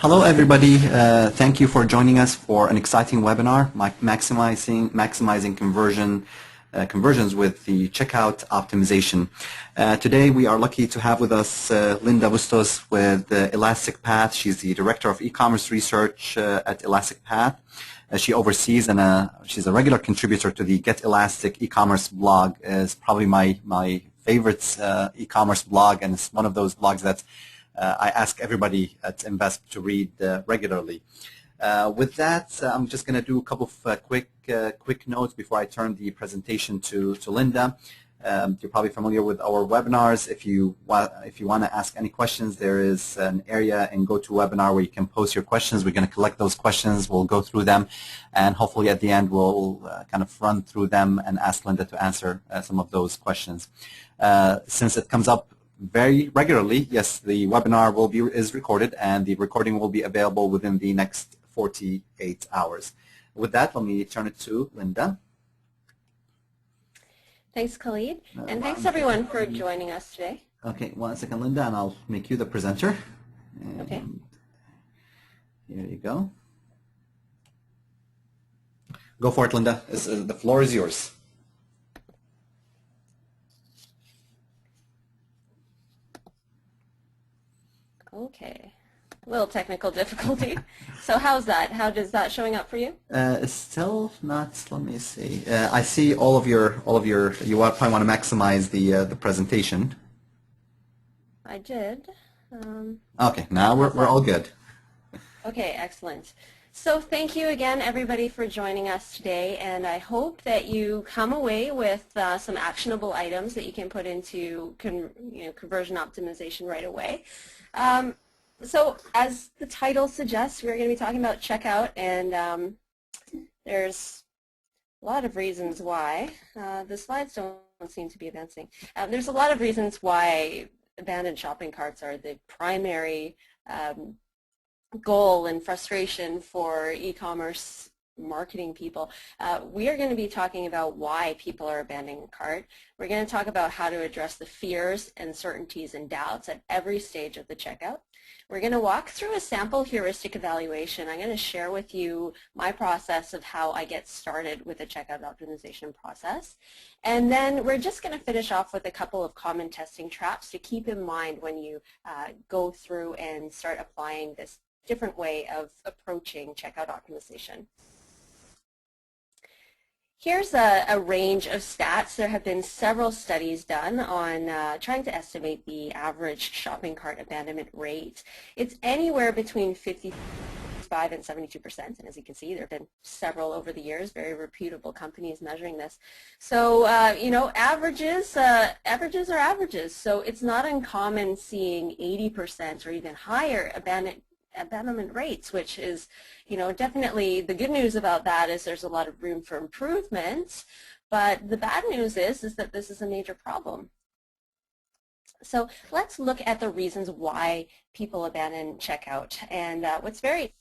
Hello, everybody. Thank you for joining us for an exciting webinar, maximizing conversions with the checkout optimization. Today, we are lucky to have with us Linda Bustos with Elastic Path. She's the Director of E-commerce Research at Elastic Path. She oversees and she's a regular contributor to the Get Elastic e-commerce blog. It's probably my favorite e-commerce blog, and it's one of those blogs that I ask everybody at Invest to read regularly. With that, I'm just going to do a couple of quick notes before I turn the presentation to Linda. You're probably familiar with our webinars. If you want to ask any questions, there is an area in GoToWebinar where you can post your questions. We're going to collect those questions. We'll go through them, and hopefully at the end we'll kind of run through them and ask Linda to answer some of those questions. Since it comes up very regularly, yes, the webinar is recorded, and the recording will be available within the next 48 hours. With that, let me turn it to Linda. Thanks, Khalid, and thanks everyone for joining us today. Okay, 1 second, Linda, and I'll make you the presenter. And okay. Here you go. Go for it, Linda. The floor is yours. Okay, a little technical difficulty. So how's that? How does that showing up for you? It's still not. Let me see. I see all of your. You probably want to maximize the presentation. I did. Okay, now we're all good. Okay, excellent. So thank you again, everybody, for joining us today, and I hope that you come away with some actionable items that you can put into conversion optimization right away. So as the title suggests, we're going to be talking about checkout, and there's a lot of reasons why. The slides don't seem to be advancing. There's a lot of reasons why abandoned shopping carts are the primary goal and frustration for e-commerce marketing people. We are going to be talking about why people are abandoning a cart. We're going to talk about how to address the fears, uncertainties, and doubts at every stage of the checkout. We're going to walk through a sample heuristic evaluation. I'm going to share with you my process of how I get started with the checkout optimization process. And then we're just going to finish off with a couple of common testing traps to keep in mind when you go through and start applying this different way of approaching checkout optimization. Here's a range of stats. There have been several studies done on trying to estimate the average shopping cart abandonment rate. It's anywhere between 55 and 72%, and as you can see, there have been several over the years, very reputable companies measuring this. So, averages are averages, so it's not uncommon seeing 80% or even higher abandonment rates, which is, definitely the good news about that is there's a lot of room for improvement, but the bad news is that this is a major problem. So let's look at the reasons why people abandon checkout. And what's very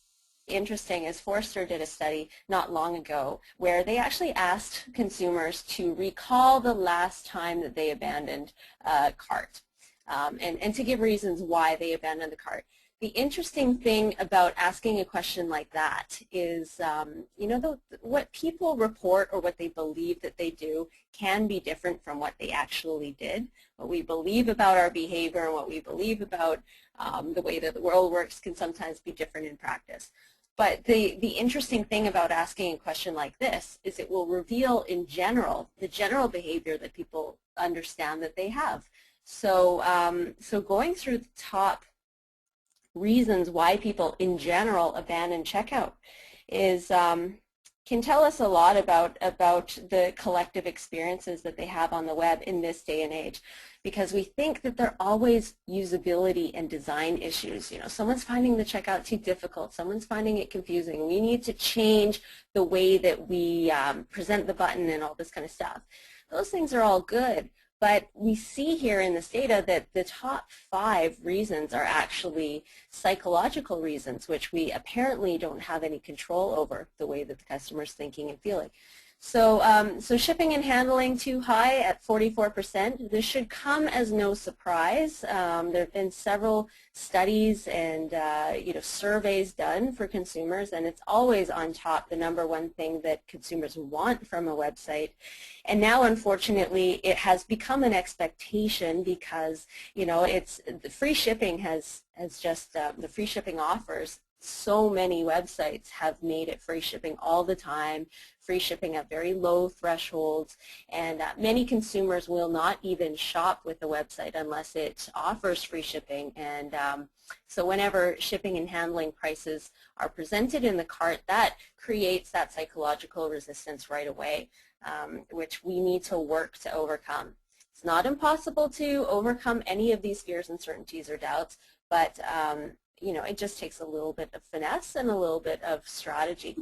interesting is Forrester did a study not long ago where they actually asked consumers to recall the last time that they abandoned a cart and to give reasons why they abandoned the cart. The interesting thing about asking a question like that is, what people report or what they believe that they do can be different from what they actually did. What we believe about our behavior and what we believe about the way that the world works can sometimes be different in practice. But the interesting thing about asking a question like this is it will reveal in general the general behavior that people understand that they have. So, so going through the top reasons why people in general abandon checkout is can tell us a lot about the collective experiences that they have on the web in this day and age, because we think that they're always usability and design issues. Someone's finding the checkout too difficult, someone's finding it confusing, we need to change the way that we present the button and all this kind of stuff. Those things are all good. But we see here in this data that the top 5 reasons are actually psychological reasons, which we apparently don't have any control over, the way that the customer's thinking and feeling. So shipping and handling too high at 44%. This should come as no surprise. There have been several studies and surveys done for consumers, and it's always on top, the #1 thing that consumers want from a website. And now, unfortunately, it has become an expectation because it's the free shipping has just the free shipping offers. So many websites have made it free shipping all the time, free shipping at very low thresholds, and many consumers will not even shop with the website unless it offers free shipping. And so whenever shipping and handling prices are presented in the cart, that creates that psychological resistance right away, which we need to work to overcome. It's not impossible to overcome any of these fears, uncertainties, or doubts, but it just takes a little bit of finesse and a little bit of strategy.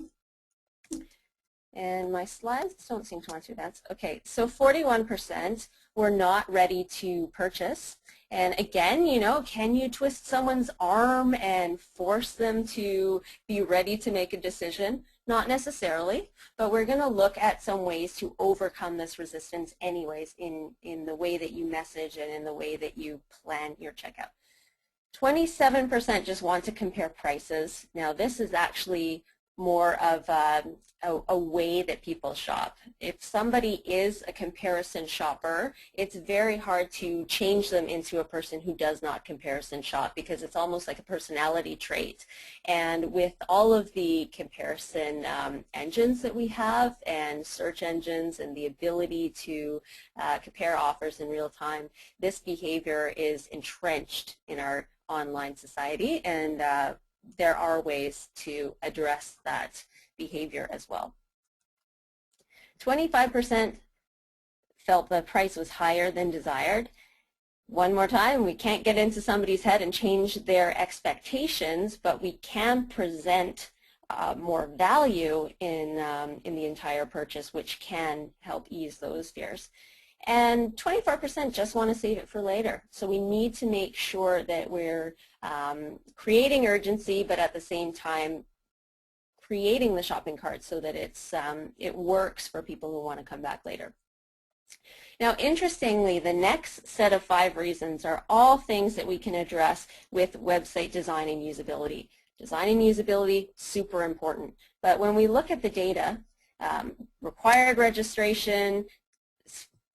And my slides don't seem to want to advance. Okay, so 41% were not ready to purchase. And again, can you twist someone's arm and force them to be ready to make a decision? Not necessarily, but we're going to look at some ways to overcome this resistance anyways in the way that you message and in the way that you plan your checkout. 27% just want to compare prices. Now this is actually more of a way that people shop. If somebody is a comparison shopper, it's very hard to change them into a person who does not comparison shop, because it's almost like a personality trait. And with all of the comparison engines that we have and search engines and the ability to compare offers in real time, this behavior is entrenched in our online society, and there are ways to address that behavior as well. 25% felt the price was higher than desired. One more time, we can't get into somebody's head and change their expectations, but we can present more value in the entire purchase, which can help ease those fears. And 24% just want to save it for later. So we need to make sure that we're creating urgency, but at the same time creating the shopping cart so that it works for people who want to come back later. Now, interestingly, the next set of 5 reasons are all things that we can address with website design and usability. Design and usability, super important. But when we look at the data, required registration,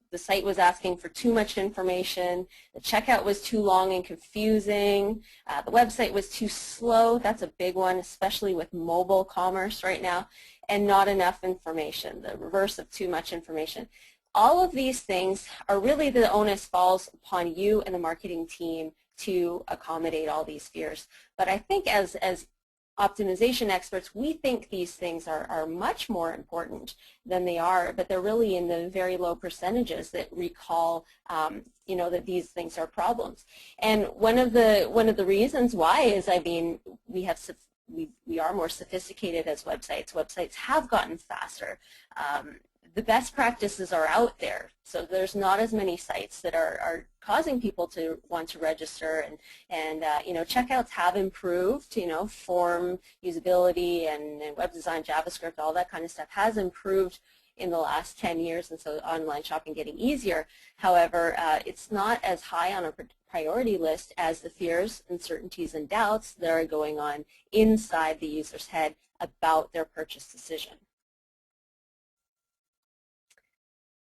the site was asking for too much information, the checkout was too long and confusing, the website was too slow. That's a big one, especially with mobile commerce right now, and not enough information, the reverse of too much information. All of these things are really, the onus falls upon you and the marketing team to accommodate all these fears. But I think as optimization experts, we think these things are much more important than they are, but they're really in the very low percentages that recall, that these things are problems. And one of the reasons why is, we are more sophisticated as websites. Websites have gotten faster. The best practices are out there, so there's not as many sites that are causing people to want to register, and checkouts have improved. Form usability and web design, JavaScript, all that kind of stuff has improved in the last 10 years, and so online shopping getting easier. However, it's not as high on a priority list as the fears, uncertainties, and doubts that are going on inside the user's head about their purchase decision.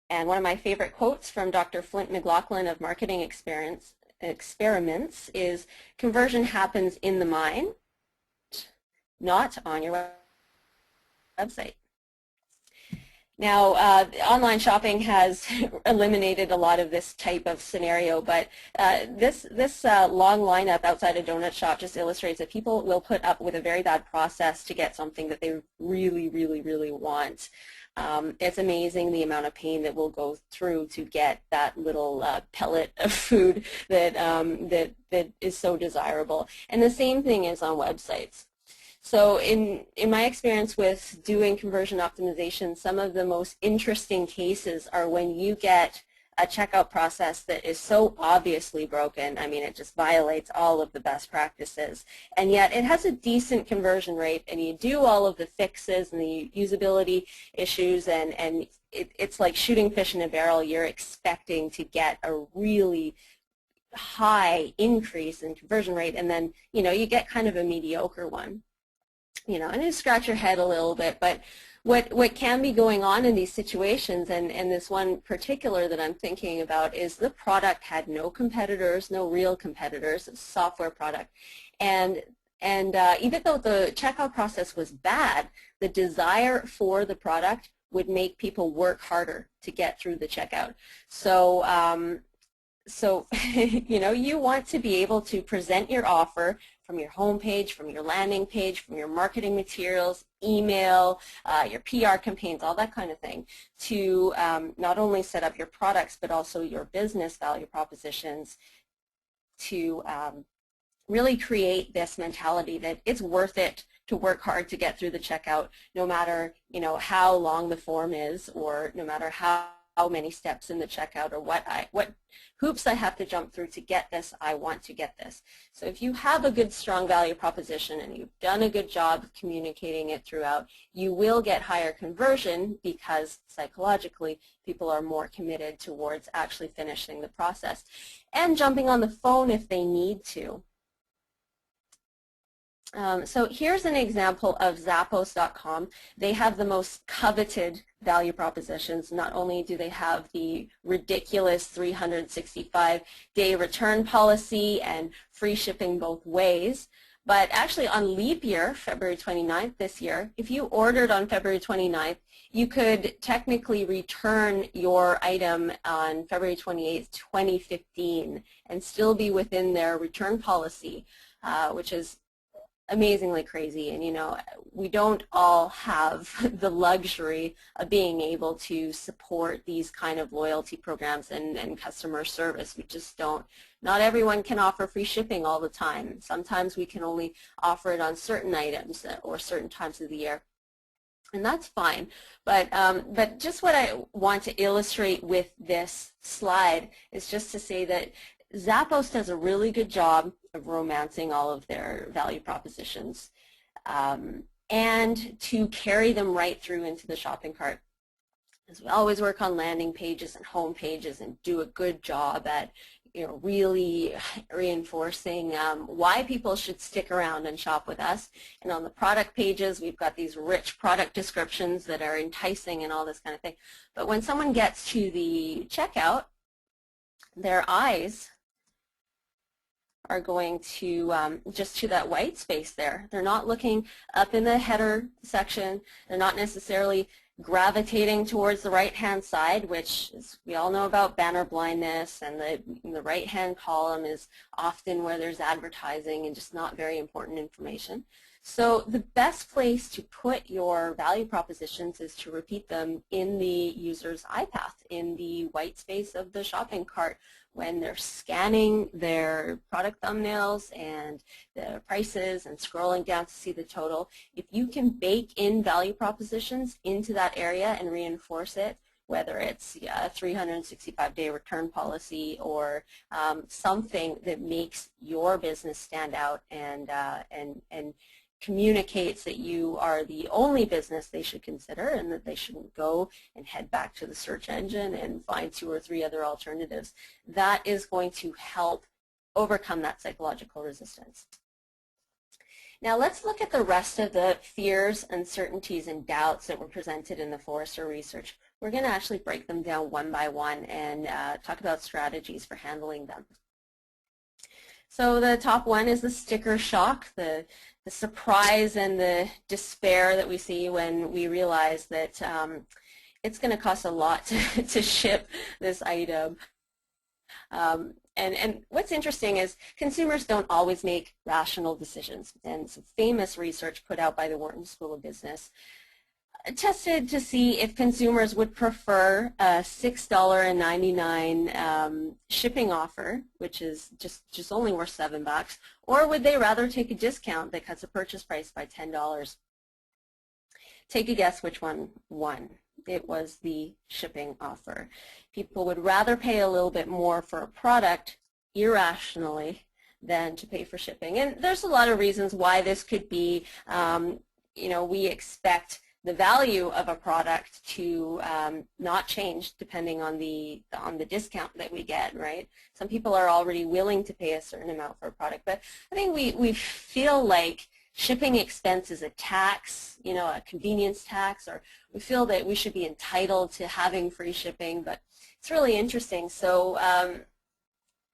And one of my favorite quotes from Dr. Flint McLaughlin of Marketing Experiments is, "Conversion happens in the mind, not on your website." Now, online shopping has eliminated a lot of this type of scenario, but this long lineup outside a donut shop just illustrates that people will put up with a very bad process to get something that they really, really, really want. It's amazing the amount of pain that we'll go through to get that little pellet of food that is so desirable. And the same thing is on websites. So in my experience with doing conversion optimization, some of the most interesting cases are when you get a checkout process that is so obviously broken. I mean, it just violates all of the best practices, and yet it has a decent conversion rate, and you do all of the fixes and the usability issues, and it's like shooting fish in a barrel. You're expecting to get a really high increase in conversion rate, and then you get kind of a mediocre one. And you scratch your head a little bit, but what can be going on in these situations, and this one particular that I'm thinking about, is the product had no competitors, no real competitors. It's a software product, and even though the checkout process was bad, the desire for the product would make people work harder to get through the checkout. So you want to be able to present your offer from your homepage, from your landing page, from your marketing materials, email, your PR campaigns, all that kind of thing, to not only set up your products but also your business value propositions, to really create this mentality that it's worth it to work hard to get through the checkout, no matter how long the form is, or no matter how many steps in the checkout, or what hoops I have to jump through to get this. I want to get this. So if you have a good, strong value proposition and you've done a good job of communicating it throughout, you will get higher conversion, because psychologically people are more committed towards actually finishing the process and jumping on the phone if they need to. So here's an example of Zappos.com. They have the most coveted value propositions. Not only do they have the ridiculous 365-day return policy and free shipping both ways, but actually on leap year, February 29th this year, if you ordered on February 29th, you could technically return your item on February 28th, 2015, and still be within their return policy, which is amazingly crazy. And we don't all have the luxury of being able to support these kind of loyalty programs and customer service. We just don't. Not everyone can offer free shipping all the time. Sometimes we can only offer it on certain items or certain times of the year, and that's fine. But just what I want to illustrate with this slide is just to say that Zappos does a really good job of romancing all of their value propositions, and to carry them right through into the shopping cart. As we always work on landing pages and home pages and do a good job at really reinforcing why people should stick around and shop with us. And on the product pages, we've got these rich product descriptions that are enticing and all this kind of thing. But when someone gets to the checkout, their eyes are going to just to that white space there. They're not looking up in the header section. They're not necessarily gravitating towards the right-hand side, which is, we all know about banner blindness, and the right-hand column is often where there's advertising and just not very important information. So the best place to put your value propositions is to repeat them in the user's eye path, in the white space of the shopping cart, when they're scanning their product thumbnails and the prices and scrolling down to see the total. If you can bake in value propositions into that area and reinforce it, whether it's a 365-day return policy or something that makes your business stand out and communicates that you are the only business they should consider, and that they shouldn't go and head back to the search engine and find 2 or 3 other alternatives. That is going to help overcome that psychological resistance. Now let's look at the rest of the fears, uncertainties, and doubts that were presented in the Forrester research. We're going to actually break them down one by one and talk about strategies for handling them. So the top one is the sticker shock, the surprise and the despair that we see when we realize that it's going to cost a lot to ship this item. And what's interesting is consumers don't always make rational decisions. And some famous research put out by the Wharton School of Business tested to see if consumers would prefer a $6.99 shipping offer, which is just only worth $7, or would they rather take a discount that cuts the purchase price by $10. Take a guess which one won. It was the shipping offer. People would rather pay a little bit more for a product irrationally than to pay for shipping. And there's a lot of reasons why this could be. We expect the value of a product to not change depending on the discount that we get, right? Some people are already willing to pay a certain amount for a product, but I think we feel like shipping expense is a tax, a convenience tax, or we feel that we should be entitled to having free shipping, but it's really interesting. So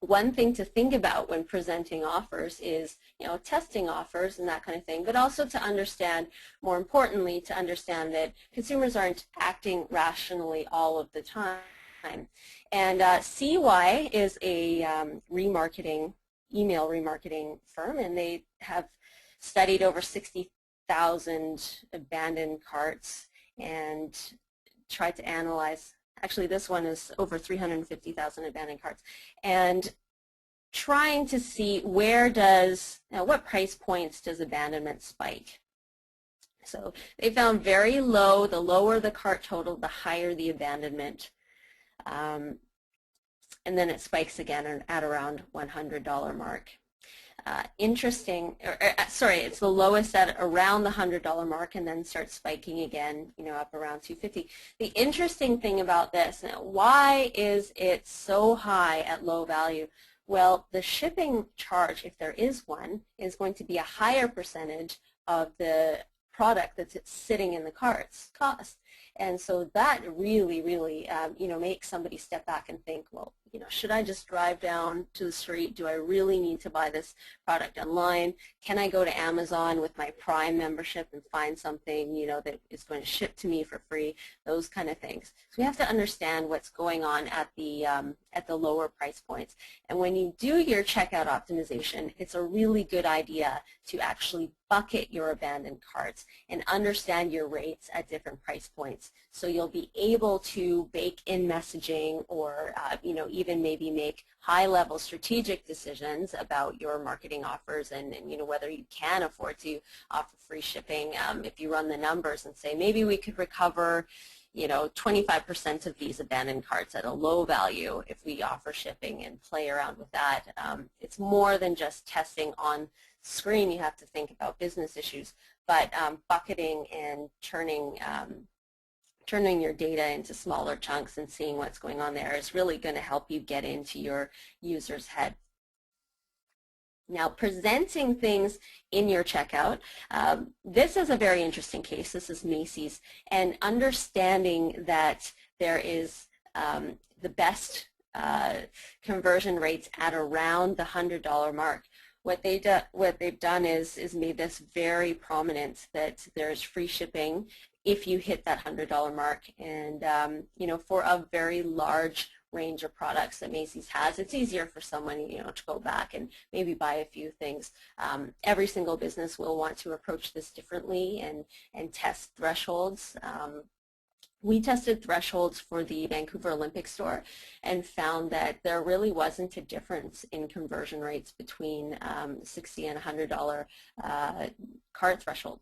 one thing to think about when presenting offers is, testing offers and that kind of thing, but also to understand, more importantly, to understand that consumers aren't acting rationally all of the time. And CY is a email remarketing firm, and they have studied over 60,000 abandoned carts and tried to analyze. Actually, this one is over 350,000 abandoned carts, and trying to see what price points does abandonment spike. So they found very low. The lower the cart total, the higher the abandonment, and then it spikes again at around $100 mark. It's the lowest at around the $100 mark, and then starts spiking again, up around $250. The interesting thing about this, now, why is it so high at low value? Well, the shipping charge, if there is one, is going to be a higher percentage of the product that's sitting in the cart's cost. And so that really, really, makes somebody step back and think, well, should I just drive down to the street? Do I really need to buy this product online? Can I go to Amazon with my Prime membership and find something, that is going to ship to me for free? Those kind of things. So we have to understand what's going on at the lower price points. And when you do your checkout optimization, it's a really good idea to actually bucket your abandoned carts and understand your rates at different price points. So you'll be able to bake in messaging, or even maybe make high-level strategic decisions about your marketing offers, and whether you can afford to offer free shipping. If you run the numbers and say, maybe we could recover 25% of these abandoned carts at a low value if we offer shipping, and play around with that. It's more than just testing on screen. You have to think about business issues, but bucketing and turning your data into smaller chunks and seeing what's going on there is really going to help you get into your user's head. Now, presenting things in your checkout, this is a very interesting case. This is Macy's, and understanding that there is the best conversion rates at around the $100 mark. What they've done is made this very prominent, that there's free shipping if you hit that $100 mark, and for a very large range of products that Macy's has, it's easier for someone to go back and maybe buy a few things. Every single business will want to approach this differently and test thresholds. We tested thresholds for the Vancouver Olympic store and found that there really wasn't a difference in conversion rates between $60 and $100 cart threshold.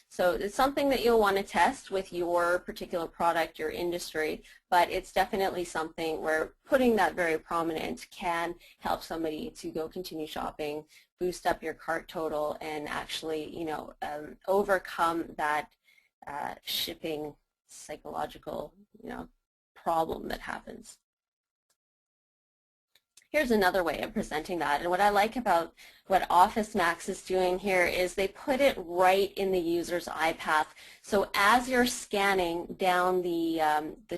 So it's something that you'll want to test with your particular product, your industry, but it's definitely something where putting that very prominent can help somebody to go continue shopping, boost up your cart total, and actually, overcome that shipping psychological, problem that happens. Here's another way of presenting that, and what I like about what OfficeMax is doing here is they put it right in the user's eye path. So as you're scanning down the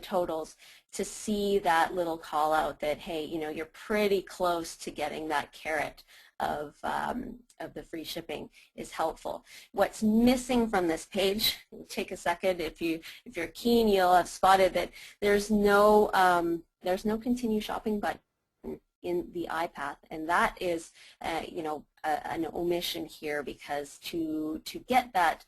totals, to see that little call out that, hey, you're pretty close to getting that carrot of the free shipping is helpful. What's missing from this page, take a second, if you're keen, you'll have spotted that there's no continue shopping button in the iPath, and that is an omission here, because to get that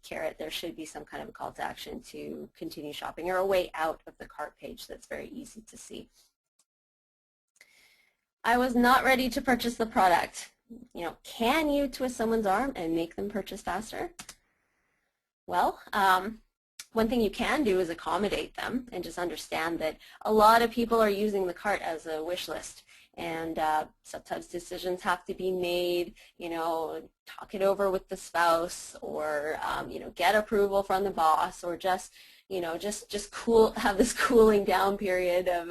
carrot, there should be some kind of a call to action to continue shopping, or a way out of the cart page that's very easy to see. I was not ready to purchase the product. Can you twist someone's arm and make them purchase faster? Well, One thing you can do is accommodate them and just understand that a lot of people are using the cart as a wish list, and sometimes decisions have to be made, talk it over with the spouse, or get approval from the boss, or just have this cooling down period of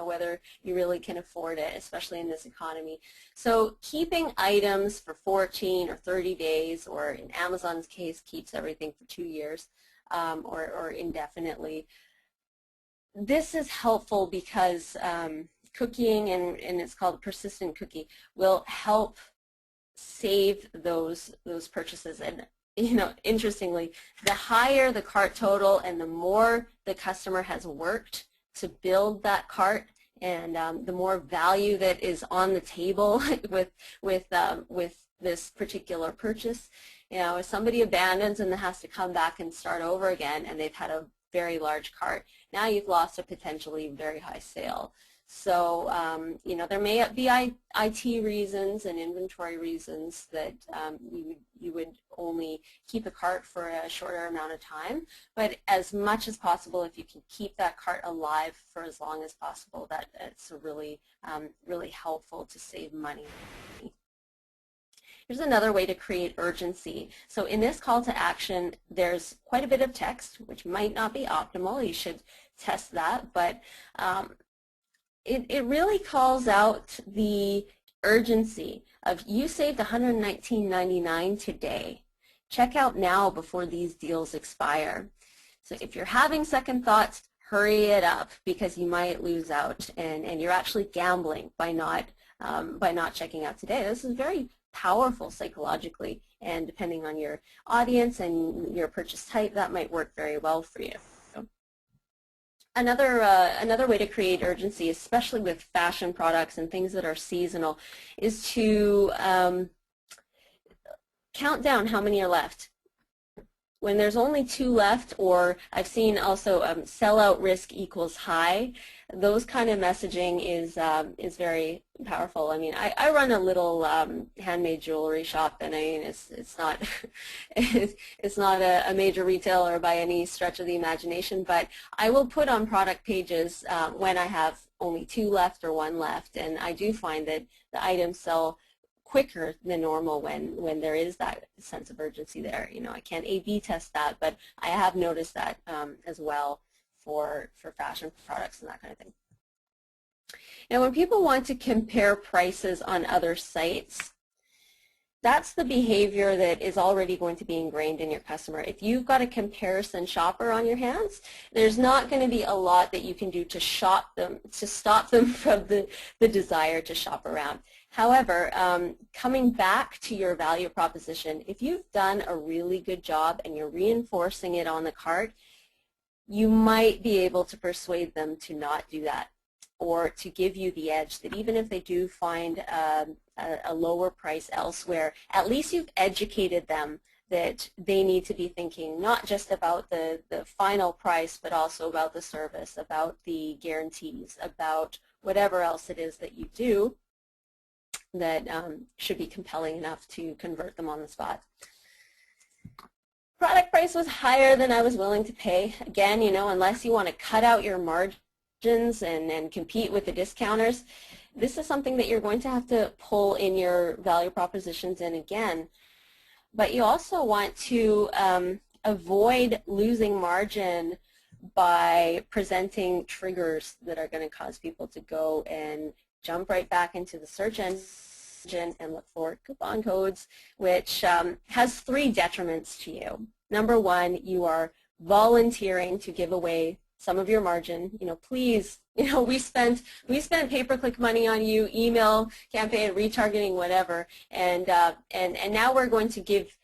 whether you really can afford it, especially in this economy. So keeping items for 14 or 30 days, or in Amazon's case, keeps everything for 2 years, or indefinitely. This is helpful because cooking, and it's called persistent cookie, will help save those purchases. And interestingly, the higher the cart total and the more the customer has worked to build that cart, and the more value that is on the table with this particular purchase. If somebody abandons and has to come back and start over again, and they've had a very large cart, now you've lost a potentially very high sale. So there may be IT reasons and inventory reasons that you would only keep a cart for a shorter amount of time, but as much as possible, if you can keep that cart alive for as long as possible, it's really really helpful to save money. Here's another way to create urgency. So in this call to action, there's quite a bit of text, which might not be optimal. You should test that, but it really calls out the urgency of, you saved $119.99 today. Check out now before these deals expire. So if you're having second thoughts, hurry it up, because you might lose out, and you're actually gambling by not checking out today. This is very powerful psychologically, and depending on your audience and your purchase type, that might work very well for you. Another way to create urgency, especially with fashion products and things that are seasonal, is to count down how many are left. When there's only 2 left, or I've seen also sellout risk equals high, those kind of messaging is very powerful. I mean, I run a little handmade jewelry shop, and I mean, it's not it's not a major retailer by any stretch of the imagination, but I will put on product pages when I have only 2 left or 1 left, and I do find that the items sell quicker than normal when there is that sense of urgency there. I can't A/B test that, but I have noticed that as well for fashion products and that kind of thing. Now, when people want to compare prices on other sites, that's the behavior that is already going to be ingrained in your customer. If you've got a comparison shopper on your hands, there's not going to be a lot that you can do to stop them from the desire to shop around. However, coming back to your value proposition, if you've done a really good job and you're reinforcing it on the cart, you might be able to persuade them to not do that, or to give you the edge that even if they do find a lower price elsewhere, at least you've educated them that they need to be thinking not just about the final price, but also about the service, about the guarantees, about whatever else it is that you do that should be compelling enough to convert them on the spot. Product price was higher than I was willing to pay. Again, unless you want to cut out your margins and compete with the discounters, this is something that you're going to have to pull in your value propositions in again. But you also want to avoid losing margin by presenting triggers that are going to cause people to go and jump right back into the search engine and look for coupon codes, which has 3 detriments to you. Number 1, you are volunteering to give away some of your margin. Please, we spent pay-per-click money on you, email campaign, retargeting, whatever, and now we're going to give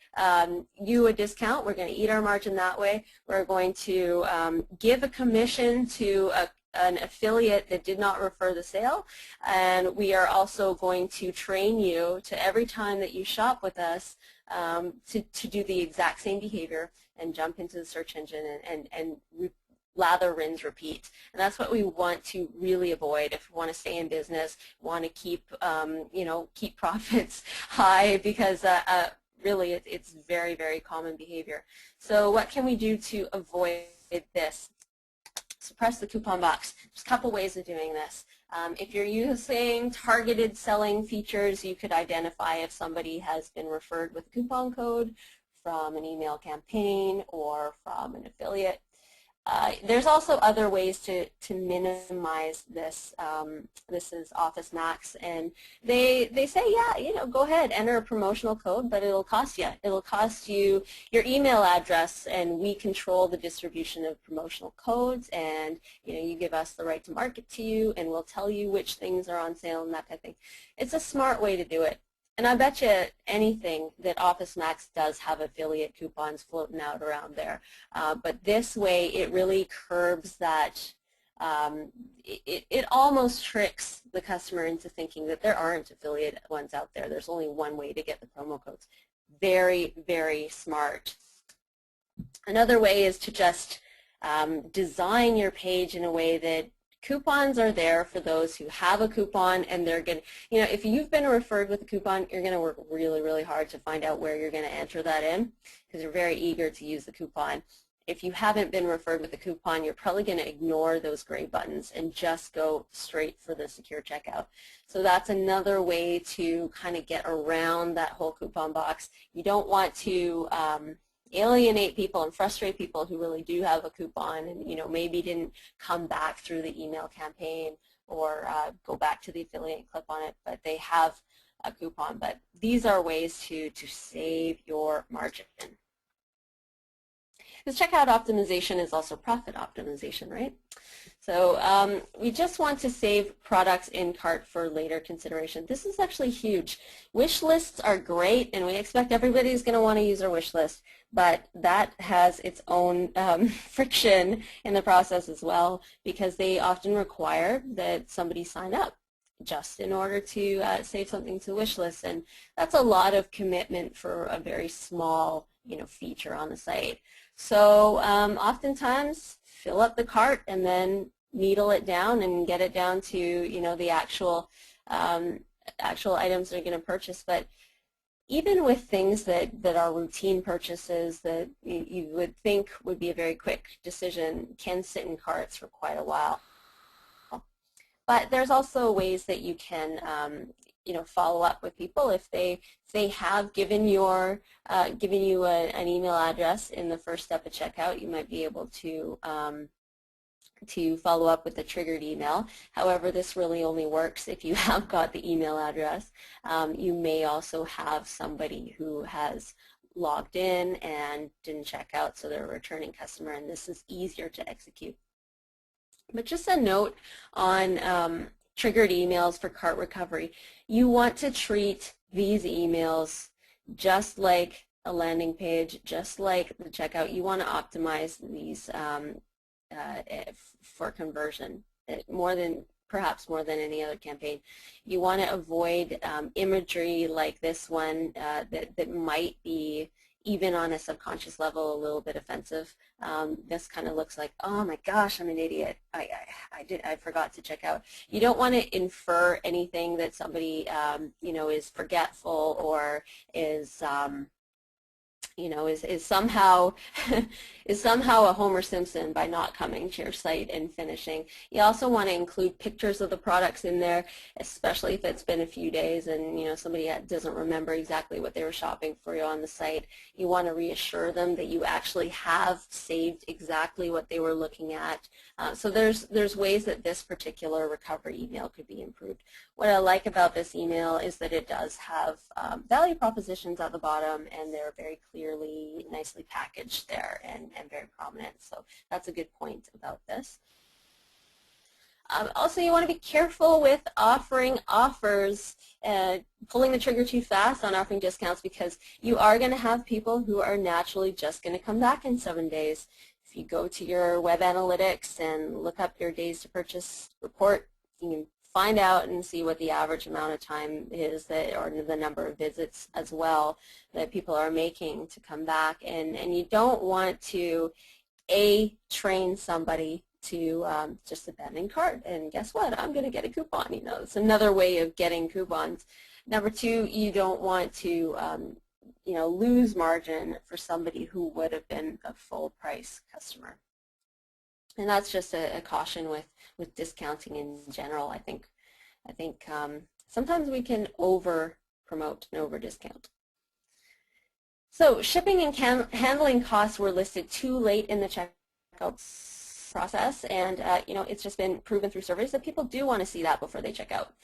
you a discount. We're going to eat our margin that way. We're going to give a commission to an affiliate that did not refer the sale, and we are also going to train you to, every time that you shop with us, to do the exact same behavior and jump into the search engine and lather, rinse, repeat. And that's what we want to really avoid if we want to stay in business, want to keep keep profits high, because really it's very, very common behavior. So what can we do to avoid this. Suppress the coupon box. There's a couple ways of doing this. If you're using targeted selling features, you could identify if somebody has been referred with a coupon code from an email campaign or from an affiliate. There's also other ways to minimize this. This is Office Max, and they say, yeah, you know, go ahead, enter a promotional code, but it'll cost you. It'll cost you your email address, and we control the distribution of promotional codes, and you know, you give us the right to market to you, and we'll tell you which things are on sale and that kind of thing. It's a smart way to do it. And I bet you anything that Office Max does have affiliate coupons floating out around there. But this way, it really curbs that. It almost tricks the customer into thinking that there aren't affiliate ones out there. There's only one way to get the promo codes. Very, very smart. Another way is to just design your page in a way that coupons are there for those who have a coupon, and they're going to, you know, if you've been referred with a coupon, you're going to work really, really hard to find out where you're going to enter that in because you're very eager to use the coupon. If you haven't been referred with a coupon, you're probably going to ignore those gray buttons and just go straight for the secure checkout. So that's another way to kind of get around that whole coupon box. You don't want to alienate people and frustrate people who really do have a coupon and, you know, maybe didn't come back through the email campaign or go back to the affiliate and click on it, but they have a coupon. But these are ways to save your margin. Because checkout optimization is also profit optimization, right? So we just want to save products in cart for later consideration. This is actually huge. Wish lists are great, and we expect everybody's going to want to use our wish list, but that has its own friction in the process as well, because they often require that somebody sign up just in order to save something to the wish list, and that's a lot of commitment for a very small, you know, feature on the site. So oftentimes fill up the cart and then needle it down and get it down to, you know, the actual items they're going to purchase. But even with things that are routine purchases that you would think would be a very quick decision, can sit in carts for quite a while. But there's also ways that you can you know, follow up with people if they have given you an email address in the first step of checkout. You might be able to follow up with a triggered email. However, this really only works if you have got the email address. You may also have somebody who has logged in and didn't check out, so they're a returning customer, and this is easier to execute. But just a note on triggered emails for cart recovery. You want to treat these emails just like a landing page, just like the checkout. You want to optimize these for conversion perhaps more than any other campaign. You want to avoid imagery like this one that might be, even on a subconscious level, a little bit offensive. This kind of looks like, oh my gosh, I'm an idiot. I forgot to check out. You don't want to infer anything that somebody you know, is forgetful or is you know, is somehow is somehow a Homer Simpson by not coming to your site and finishing. You also want to include pictures of the products in there, especially if it's been a few days and, you know, somebody doesn't remember exactly what they were shopping for you on the site. You want to reassure them that you actually have saved exactly what they were looking at. So there's ways that this particular recovery email could be improved. What I like about this email is that it does have value propositions at the bottom, and they're very clearly, nicely packaged there and very prominent. So that's a good point about this. Also, you want to be careful with offering offers, pulling the trigger too fast on offering discounts, because you are going to have people who are naturally just going to come back in 7 days. If you go to your web analytics and look up your days to purchase report, you can find out and see what the average amount of time is, that, or the number of visits as well that people are making to come back. And you don't want to train somebody to just abandon cart and guess what, I'm going to get a coupon. You know, it's another way of getting coupons. Number two, you don't want to you know, lose margin for somebody who would have been a full price customer. And that's just a caution with discounting in general. I think sometimes we can over promote and over discount. So shipping and handling costs were listed too late in the checkout process, and it's just been proven through surveys that people do want to see that before they check out.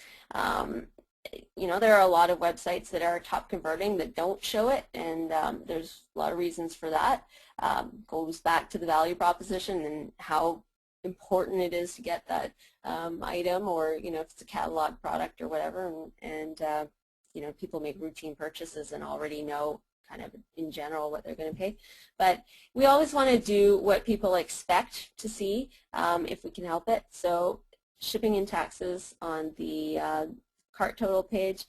There are a lot of websites that are top converting that don't show it, and there's a lot of reasons for that. Goes back to the value proposition and how important it is to get that item, or if it's a catalog product or whatever, and people make routine purchases and already know kind of in general what they're going to pay. But we always want to do what people expect to see if we can help it. So shipping and taxes on the cart total page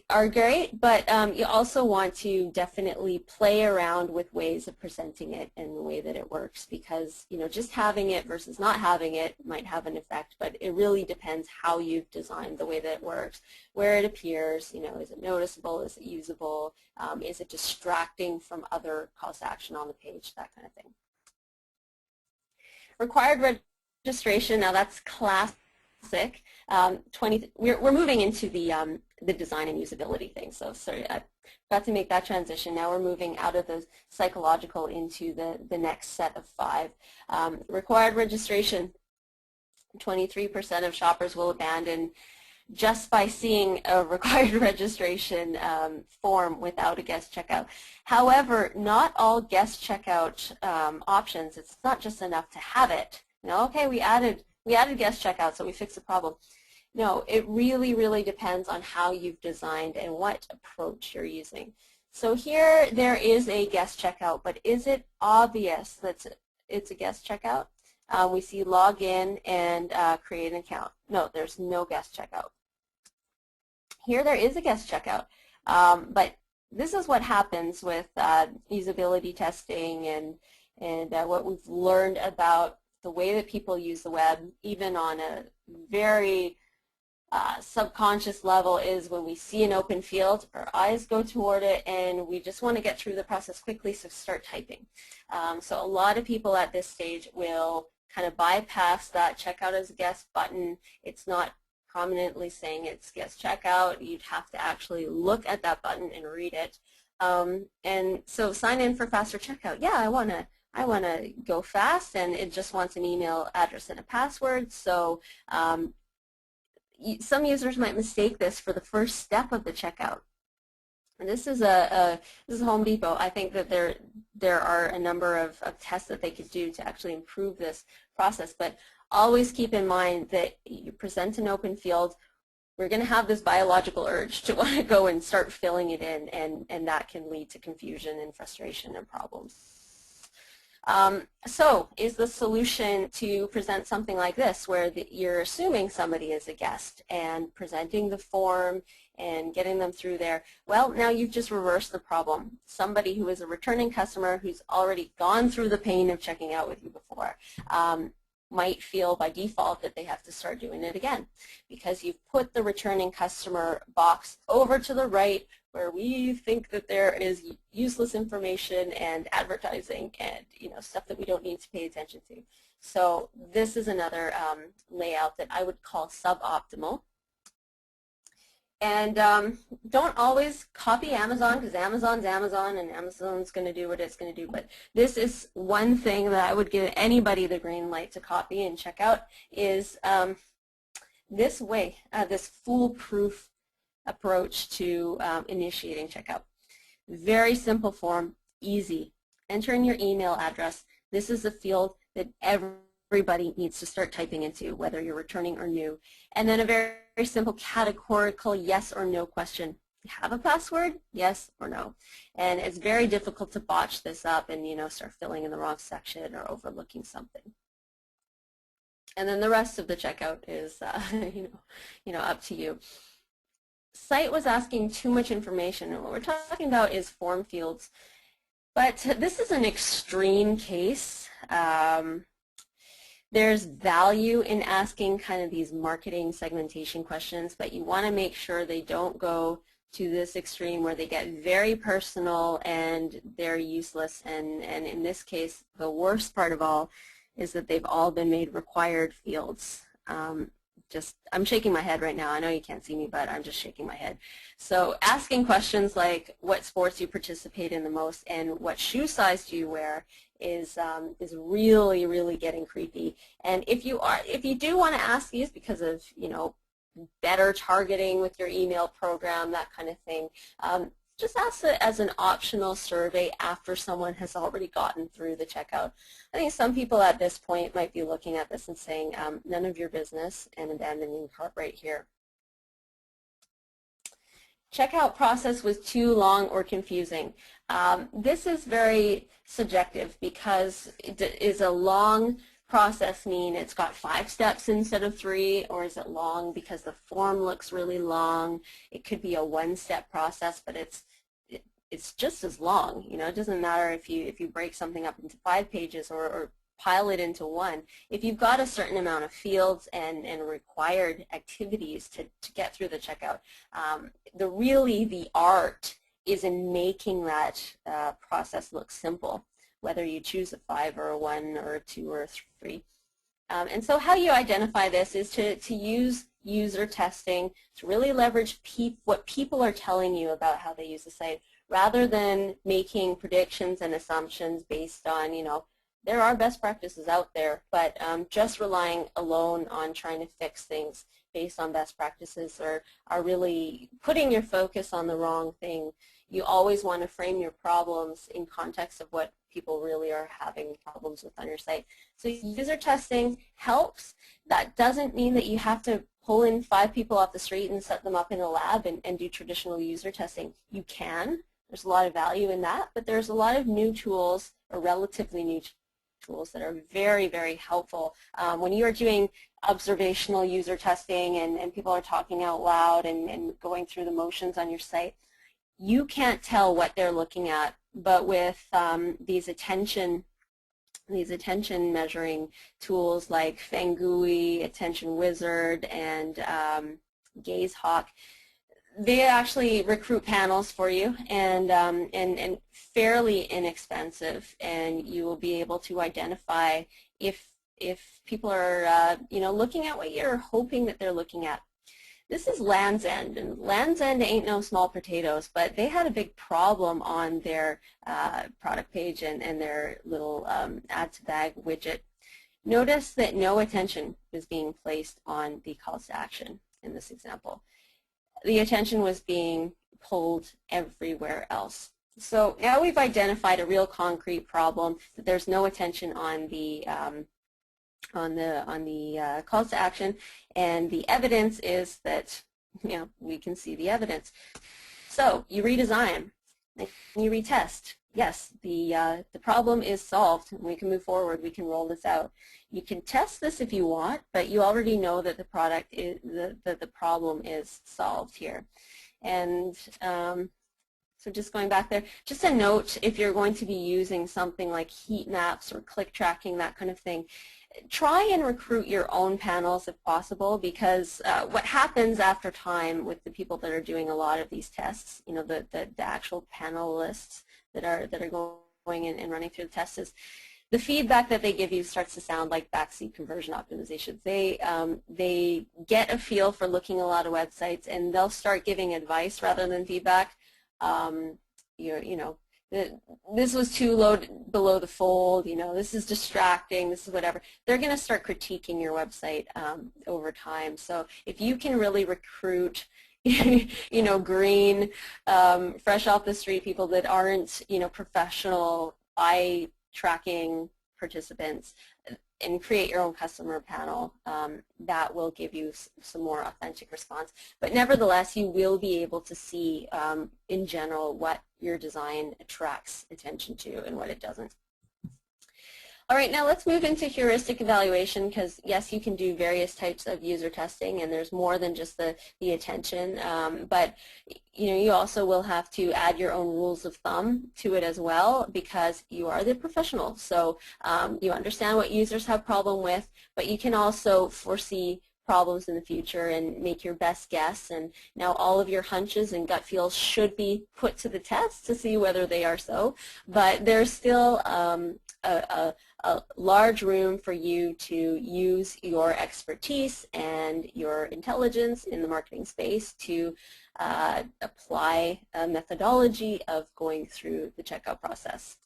are great, but you also want to definitely play around with ways of presenting it and the way that it works, because just having it versus not having it might have an effect, but it really depends how you've designed the way that it works, where it appears, is it noticeable, is it usable, is it distracting from other calls to action on the page, that kind of thing. Required registration, now that's classic. We're moving into the design and usability thing. So sorry, I forgot to make that transition. Now we're moving out of the psychological into the next set of 5. Required registration, 23% of shoppers will abandon just by seeing a required registration form without a guest checkout. However, not all guest checkout options, it's not just enough to have it. Okay, we added guest checkout, so we fixed the problem. No, it really, really depends on how you've designed and what approach you're using. So here there is a guest checkout, but is it obvious that it's a guest checkout? We see log in and create an account. No, there's no guest checkout. Here there is a guest checkout, but this is what happens with usability testing and what we've learned about the way that people use the web, even on a very subconscious level, is when we see an open field, our eyes go toward it and we just want to get through the process quickly, so start typing. So a lot of people at this stage will kind of bypass that checkout as a guest button. It's not prominently saying it's guest checkout. You'd have to actually look at that button and read it. And so sign in for faster checkout. Yeah, I want to go fast, and it just wants an email address and a password. So some users might mistake this for the first step of the checkout. And this is Home Depot. I think that there are a number of tests that they could do to actually improve this process. But always keep in mind that you present an open field. We're going to have this biological urge to want to go and start filling it in, and that can lead to confusion and frustration and problems. So is the solution to present something like this, where you're assuming somebody is a guest and presenting the form and getting them through there? Well, now you've just reversed the problem. Somebody who is a returning customer who's already gone through the pain of checking out with you before might feel by default that they have to start doing it again, because you've put the returning customer box over to the right, where we think that there is useless information and advertising and stuff that we don't need to pay attention to. So this is another layout that I would call suboptimal. And don't always copy Amazon, because Amazon's Amazon and Amazon's going to do what it's going to do. But this is one thing that I would give anybody the green light to copy and check out, is this way, this foolproof approach to initiating checkout. Very simple form, easy. Enter in your email address. This is a field that everybody needs to start typing into, whether you're returning or new. And then a very simple categorical yes or no question. You have a password? Yes or no. And it's very difficult to botch this up and start filling in the wrong section or overlooking something. And then the rest of the checkout is up to you. Site was asking too much information, and what we're talking about is form fields. But this is an extreme case. There's value in asking kind of these marketing segmentation questions, but you want to make sure they don't go to this extreme where they get very personal and they're useless. And in this case, the worst part of all is that they've all been made required fields. I'm shaking my head right now. I know you can't see me, but I'm just shaking my head. So asking questions like what sports you participate in the most and what shoe size do you wear is really, really getting creepy. And if you do want to ask these because of, you know, better targeting with your email program, that kind of thing, just ask it as an optional survey after someone has already gotten through the checkout. I think some people at this point might be looking at this and saying, none of your business, and abandoning cart right here. Checkout process was too long or confusing. This is very subjective because is a long process mean it's got 5 steps instead of 3, or is it long because the form looks really long? It could be a 1-step process, but it's just as long. You know, it doesn't matter if you break something up into 5 pages or pile it into 1. If you've got a certain amount of fields and required activities to get through the checkout, the art is in making that process look simple, whether you choose a 5 or a 1 or a 2 or a 3. And so how you identify this is to use user testing to really leverage what people are telling you about how they use the site, rather than making predictions and assumptions based on, you know, there are best practices out there, but just relying alone on trying to fix things based on best practices are really putting your focus on the wrong thing. You always want to frame your problems in context of what people really are having problems with on your site. So user testing helps. That doesn't mean that you have to pull in 5 people off the street and set them up in a lab and do traditional user testing. You can. There's a lot of value in that, but there's a lot of new tools, or relatively new tools, that are very, very helpful. When you are doing observational user testing and people are talking out loud and going through the motions on your site, you can't tell what they're looking at, but with these attention measuring tools like Fangui, Attention Wizard, and GazeHawk, they actually recruit panels for you, and fairly inexpensive, and you will be able to identify if people are you know, looking at what you're hoping that they're looking at. This is Land's End, and Land's End ain't no small potatoes, but they had a big problem on their product page and their little add to bag widget. Notice that no attention was being placed on the calls to action in this example. The attention was being pulled everywhere else. So now we've identified a real concrete problem, that there's no attention on the calls to action, and the evidence is that, you know, we can see the evidence. So you redesign, and you retest. Yes, the problem is solved, and we can move forward. We can roll this out. You can test this if you want, but you already know that the product is the problem is solved here. And so just going back there, just a note, if you're going to be using something like heat maps or click tracking, that kind of thing, try and recruit your own panels if possible, because what happens after time with the people that are doing a lot of these tests, you know, the actual panelists that are going in and running through the tests, is the feedback that they give you starts to sound like backseat conversion optimizations. They get a feel for looking at a lot of websites, and they'll start giving advice rather than feedback. You know, this was too low below the fold, you know, this is distracting, this is whatever. They're going to start critiquing your website over time. So if you can really recruit you know, green, fresh off the street people that aren't, you know, professional eye tracking participants, and create your own customer panel, that will give you some more authentic response. But nevertheless, you will be able to see in general what your design attracts attention to and what it doesn't. All right, now let's move into heuristic evaluation, because yes, you can do various types of user testing, and there's more than just the attention, but you know, you also will have to add your own rules of thumb to it as well, because you are the professional. So you understand what users have problem with, but you can also foresee problems in the future and make your best guess. And now all of your hunches and gut feels should be put to the test to see whether they are so, but there's still a a large room for you to use your expertise and your intelligence in the marketing space to apply a methodology of going through the checkout process.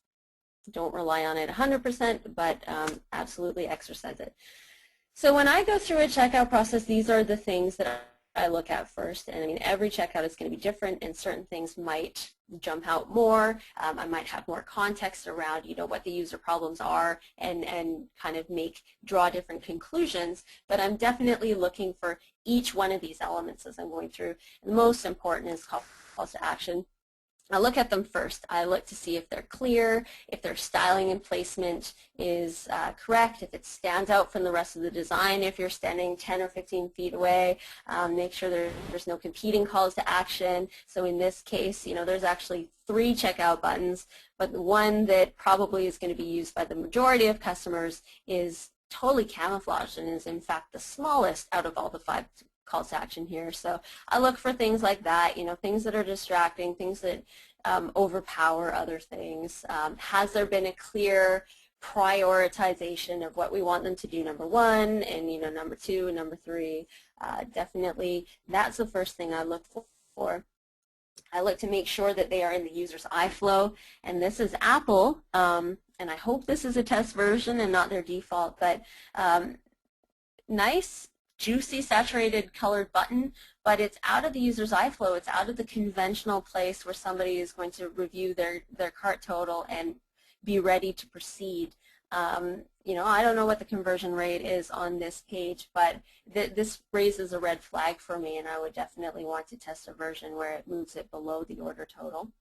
Don't rely on it 100%, but absolutely exercise it. So when I go through a checkout process, these are the things that I look at first. And I mean, every checkout is going to be different, and certain things might jump out more. I might have more context around, what the user problems are, and kind of draw different conclusions. But I'm definitely looking for each one of these elements as I'm going through. And the most important is calls to action. I look at them first. I look to see if they're clear, if their styling and placement is correct, if it stands out from the rest of the design, if you're standing 10 or 15 feet away, make sure there's no competing calls to action. So in this case, there's actually 3 checkout buttons, but the one that probably is going to be used by the majority of customers is totally camouflaged and is in fact the smallest out of all the 5 calls to action here. So I look for things like that, things that are distracting, things that overpower other things. Has there been a clear prioritization of what we want them to do, number 1, and number 2 and number 3? Definitely, that's the first thing I look for. I look to make sure that they are in the user's eye flow, and this is Apple, and I hope this is a test version and not their default, but nice, juicy, saturated colored button, but it's out of the user's eye flow. It's out of the conventional place where somebody is going to review their cart total and be ready to proceed. I don't know what the conversion rate is on this page, but this raises a red flag for me, and I would definitely want to test a version where it moves it below the order total.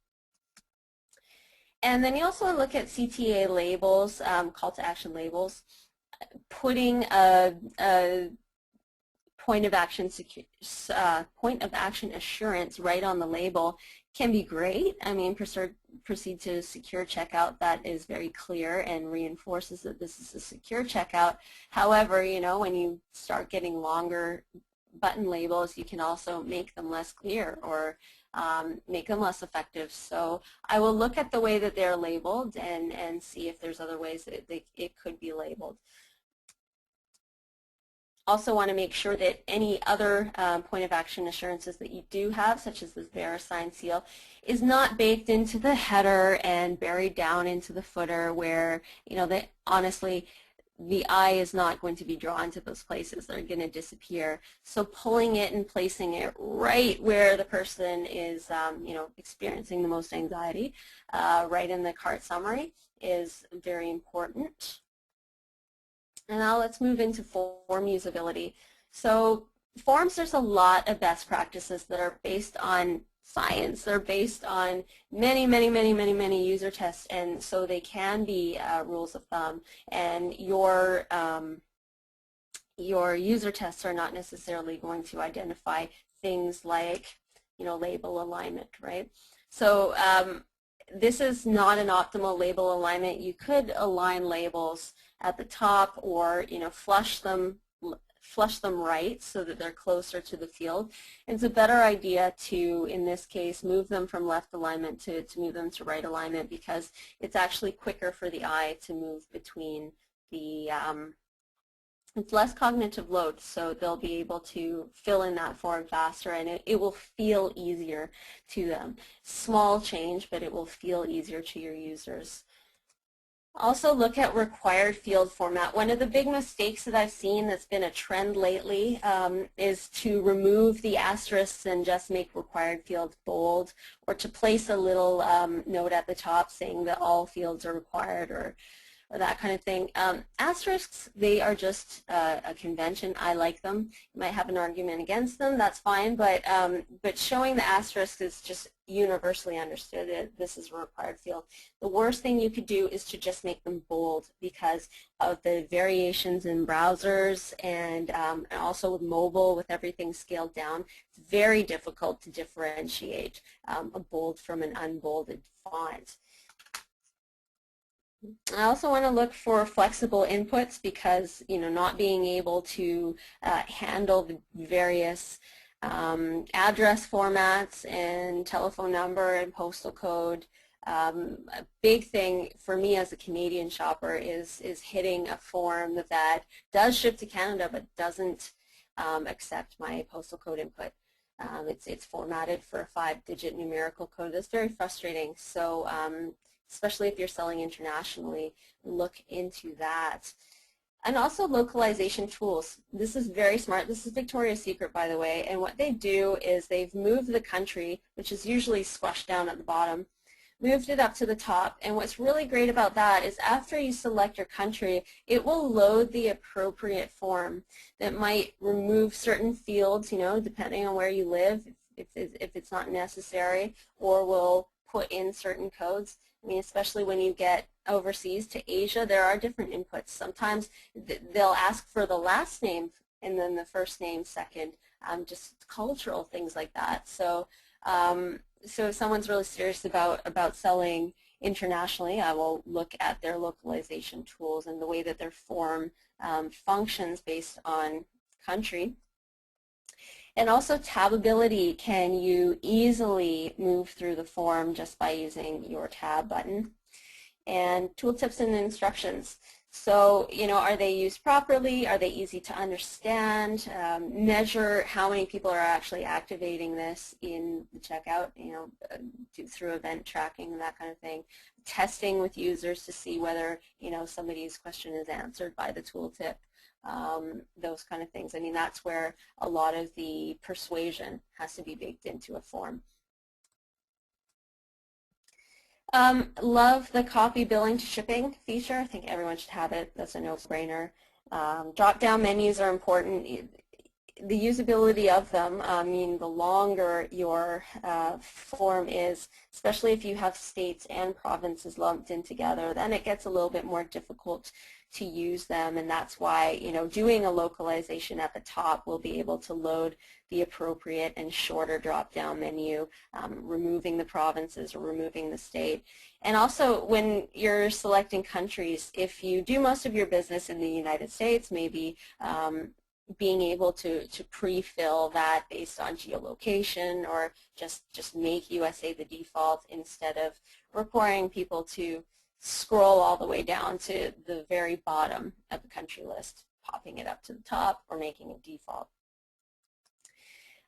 And then you also want to look at CTA labels, call to action labels. Putting a point of action assurance right on the label can be great. I mean, proceed to secure checkout, that is very clear and reinforces that this is a secure checkout. However, when you start getting longer button labels, you can also make them less clear or make them less effective. So I will look at the way that they're labeled and see if there's other ways that it could be labeled. Also want to make sure that any other point of action assurances that you do have, such as this VeriSign seal, is not baked into the header and buried down into the footer where, honestly, the eye is not going to be drawn to those places. They're going to disappear. So pulling it and placing it right where the person is, experiencing the most anxiety, right in the cart summary, is very important. And now let's move into form usability. So forms, there's a lot of best practices that are based on science. They're based on many user tests, and so they can be rules of thumb. And your user tests are not necessarily going to identify things like, label alignment, right? So this is not an optimal label alignment. You could align labels at the top, or flush them right so that they're closer to the field. And it's a better idea to, in this case, move them from left alignment to move them to right alignment, because it's actually quicker for the eye to move between the it's less cognitive load, so they'll be able to fill in that form faster, and it will feel easier to them. Small change, but it will feel easier to your users. Also look at required field format. One of the big mistakes that I've seen that's been a trend lately is to remove the asterisks and just make required fields bold, or to place a little note at the top saying that all fields are required, or that kind of thing. Asterisks, they are just a convention. I like them. You might have an argument against them, that's fine, but showing the asterisk is just universally understood that this is a required field. The worst thing you could do is to just make them bold, because of the variations in browsers and also with mobile, with everything scaled down. It's very difficult to differentiate a bold from an unbolded font. I also want to look for flexible inputs, because not being able to handle the various address formats and telephone number and postal code A big thing for me as a Canadian shopper is hitting a form that does ship to Canada but doesn't accept my postal code input. It's formatted for a 5-digit numerical code. That's very frustrating. So especially if you're selling internationally, look into that. And also localization tools. This is very smart. This is Victoria's Secret, by the way, and what they do is they've moved the country, which is usually squashed down at the bottom, moved it up to the top, and what's really great about that is after you select your country, it will load the appropriate form that might remove certain fields, you know, depending on where you live, if it's not necessary, or will put in certain codes. I mean, especially when you get overseas to Asia, there are different inputs. Sometimes they'll ask for the last name and then the first name second, just cultural things like that. So, so if someone's really serious about selling internationally, I will look at their localization tools and the way that their form functions based on country. And also tabability, can you easily move through the form just by using your tab button? And tooltips and instructions. So, you know, are they used properly? Are they easy to understand? Measure how many people are actually activating this in the checkout, you know, through event tracking and that kind of thing. Testing with users to see whether, you know, somebody's question is answered by the tooltip. Those kind of things. I mean, that's where a lot of the persuasion has to be baked into a form. Love the copy billing to shipping feature. I think everyone should have it. That's a no-brainer. Drop-down menus are important. The usability of them, I mean, the longer your form is, especially if you have states and provinces lumped in together, then it gets a little bit more difficult to use them, and that's why, you know, doing a localization at the top will be able to load the appropriate and shorter drop-down menu, removing the provinces or removing the state. And also when you're selecting countries, if you do most of your business in the United States, maybe being able to pre-fill that based on geolocation, or just make USA the default instead of requiring people to scroll all the way down to the very bottom of the country list, popping it up to the top or making it default.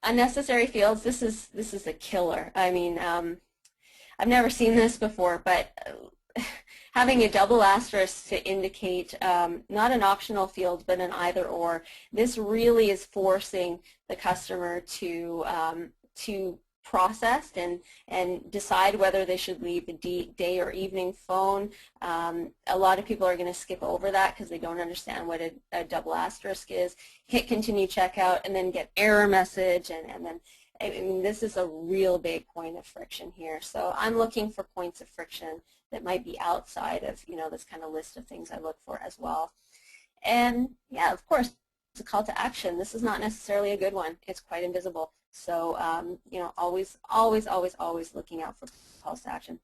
Unnecessary fields, this is a killer. I mean, I've never seen this before, but having a double asterisk to indicate not an optional field but an either or, this really is forcing the customer to process and decide whether they should leave the day or evening phone. A lot of people are going to skip over that because they don't understand what a double asterisk is, hit continue checkout, and then get error message, and then I mean, this is a real big point of friction here. So I'm looking for points of friction that might be outside of, you know, this kind of list of things I look for as well. And yeah, of course, it's a call to action. This is not necessarily a good one. It's quite invisible. So you know, always looking out for calls to action.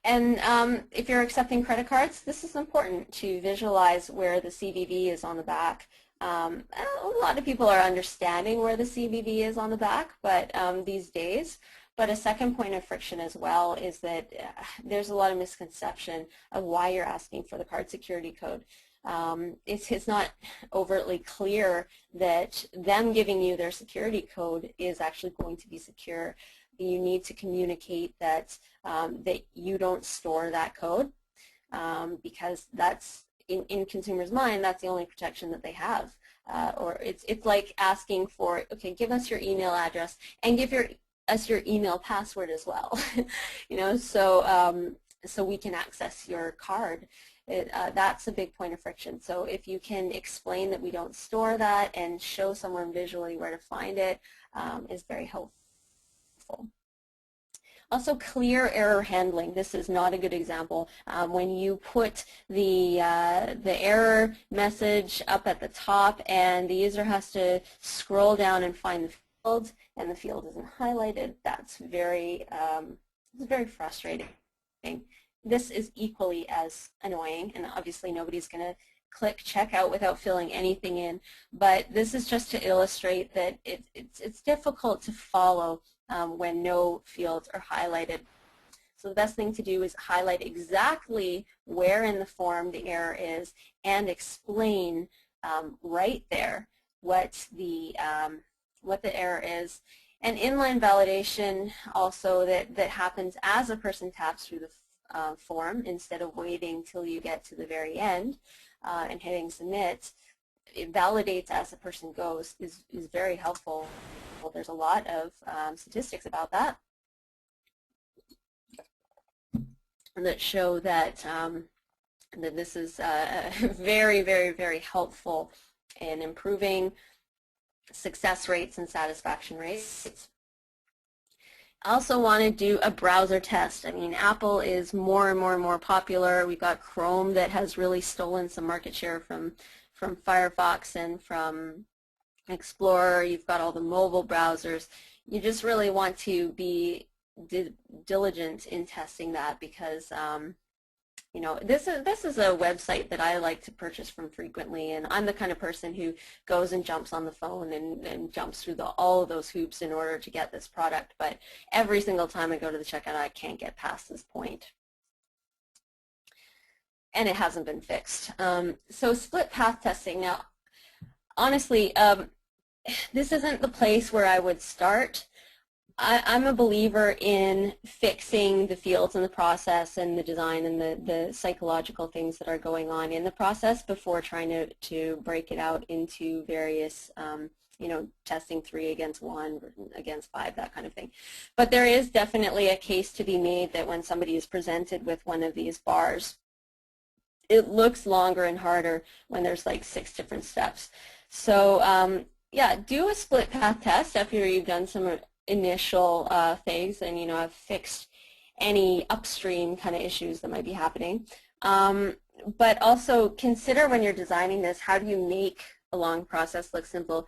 And if you're accepting credit cards, this is important to visualize where the CVV is on the back. A lot of people are understanding where the CVV is on the back, but these days. But a second point of friction as well is that there's a lot of misconception of why you're asking for the card security code. It's not overtly clear that them giving you their security code is actually going to be secure. You need to communicate that that you don't store that code because that's in consumers' mind, that's the only protection that they have. Or it's like asking for, okay, give us your email address and give us your email password as well. You know, so so we can access your card. That's a big point of friction. So if you can explain that we don't store that and show someone visually where to find it, is very helpful. Also, clear error handling. This is not a good example. When you put the error message up at the top and the user has to scroll down and find the field, and the field isn't highlighted, that's very frustrating. This is equally as annoying, and obviously nobody's going to click checkout without filling anything in, but this is just to illustrate that it's difficult to follow when no fields are highlighted. So the best thing to do is highlight exactly where in the form the error is and explain right there what the error is. And inline validation also that happens as a person taps through the form instead of waiting till you get to the very end and hitting submit. It validates as the person goes is very helpful. Well, there's a lot of statistics about that that show that that this is very, very, very helpful in improving success rates and satisfaction rates. I also want to do a browser test. I mean, Apple is more and more and more popular. We've got Chrome that has really stolen some market share from Firefox and from Explorer. You've got all the mobile browsers. You just really want to be diligent in testing that because you know, this is a website that I like to purchase from frequently, and I'm the kind of person who goes and jumps on the phone and jumps through all of those hoops in order to get this product, but every single time I go to the checkout I can't get past this point. And it hasn't been fixed. So split path testing. Now, honestly, this isn't the place where I would start. I'm a believer in fixing the fields and the process and the design and the psychological things that are going on in the process before trying to break it out into various, you know, testing 3 against 1, against 5, that kind of thing. But there is definitely a case to be made that when somebody is presented with one of these bars, it looks longer and harder when there's like 6 different steps. So yeah, do a split path test after you've done some initial things and, you know, have fixed any upstream kind of issues that might be happening. But also consider when you're designing this, how do you make a long process look simple?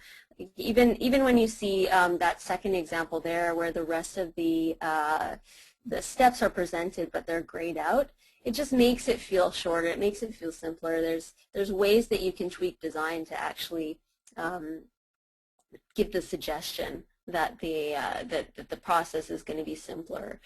Even when you see that second example there where the rest of the steps are presented but they're grayed out, it just makes it feel shorter, it makes it feel simpler. There's ways that you can tweak design to actually give the suggestion that the process is going to be simpler.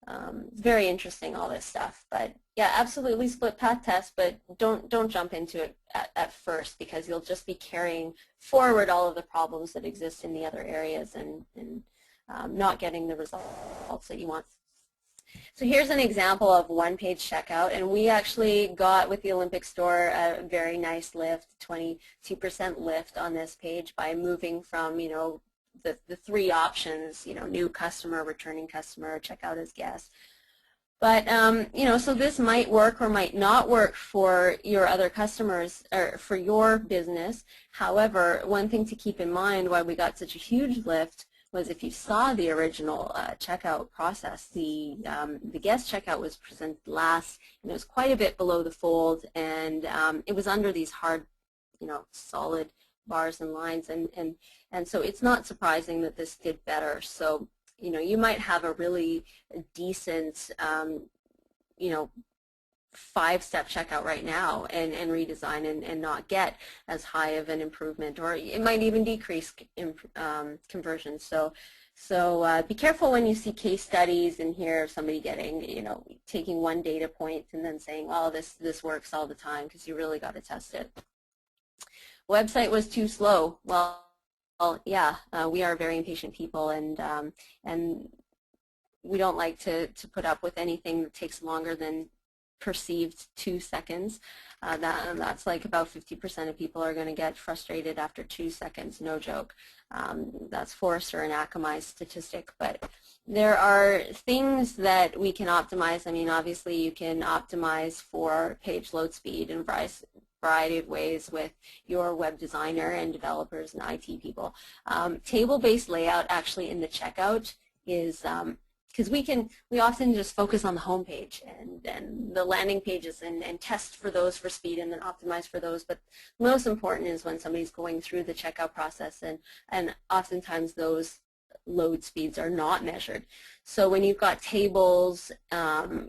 It's very interesting, all this stuff. But yeah, absolutely split path test, but don't jump into it at first, because you'll just be carrying forward all of the problems that exist in the other areas and not getting the results that you want. So here's an example of one-page checkout, and we actually got with the Olympic store a very nice lift, 22% lift on this page by moving from, you know, the 3 options, you know, new customer, returning customer, checkout as guest. But, you know, so this might work or might not work for your other customers or for your business. However, one thing to keep in mind why we got such a huge lift was if you saw the original checkout process, the guest checkout was presented last, and it was quite a bit below the fold, and it was under these hard, you know, solid bars and lines, and so it's not surprising that this did better. So, you know, you might have a really decent, you know, 5-step checkout right now and redesign and not get as high of an improvement, or it might even decrease conversion. So be careful when you see case studies and hear somebody getting, you know, taking one data point and then saying, oh, this works all the time, because you really got to test it. Website was too slow. Well, yeah, we are very impatient people, and we don't like to put up with anything that takes longer than perceived 2 seconds. That's like about 50% of people are going to get frustrated after 2 seconds, no joke. That's Forrester and Akamai's statistic. But there are things that we can optimize. I mean, obviously you can optimize for page load speed in a variety of ways with your web designer and developers and IT people. Table-based layout actually in the checkout is because we often just focus on the home page and the landing pages and test for those for speed and then optimize for those. But most important is when somebody's going through the checkout process, and oftentimes those load speeds are not measured. So when you've got tables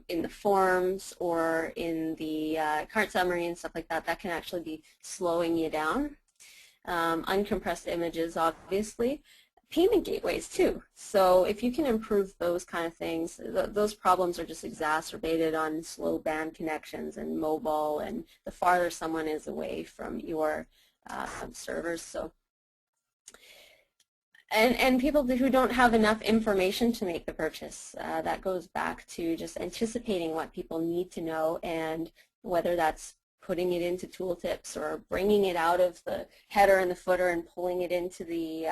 in the forms or in the cart summary and stuff like that, that can actually be slowing you down. Uncompressed images, obviously. payment gateways too. So if you can improve those kind of things, those problems are just exacerbated on slow band connections and mobile, and the farther someone is away from your servers. So, and people who don't have enough information to make the purchase. That goes back to just anticipating what people need to know, and whether that's putting it into tooltips or bringing it out of the header and the footer and pulling it into the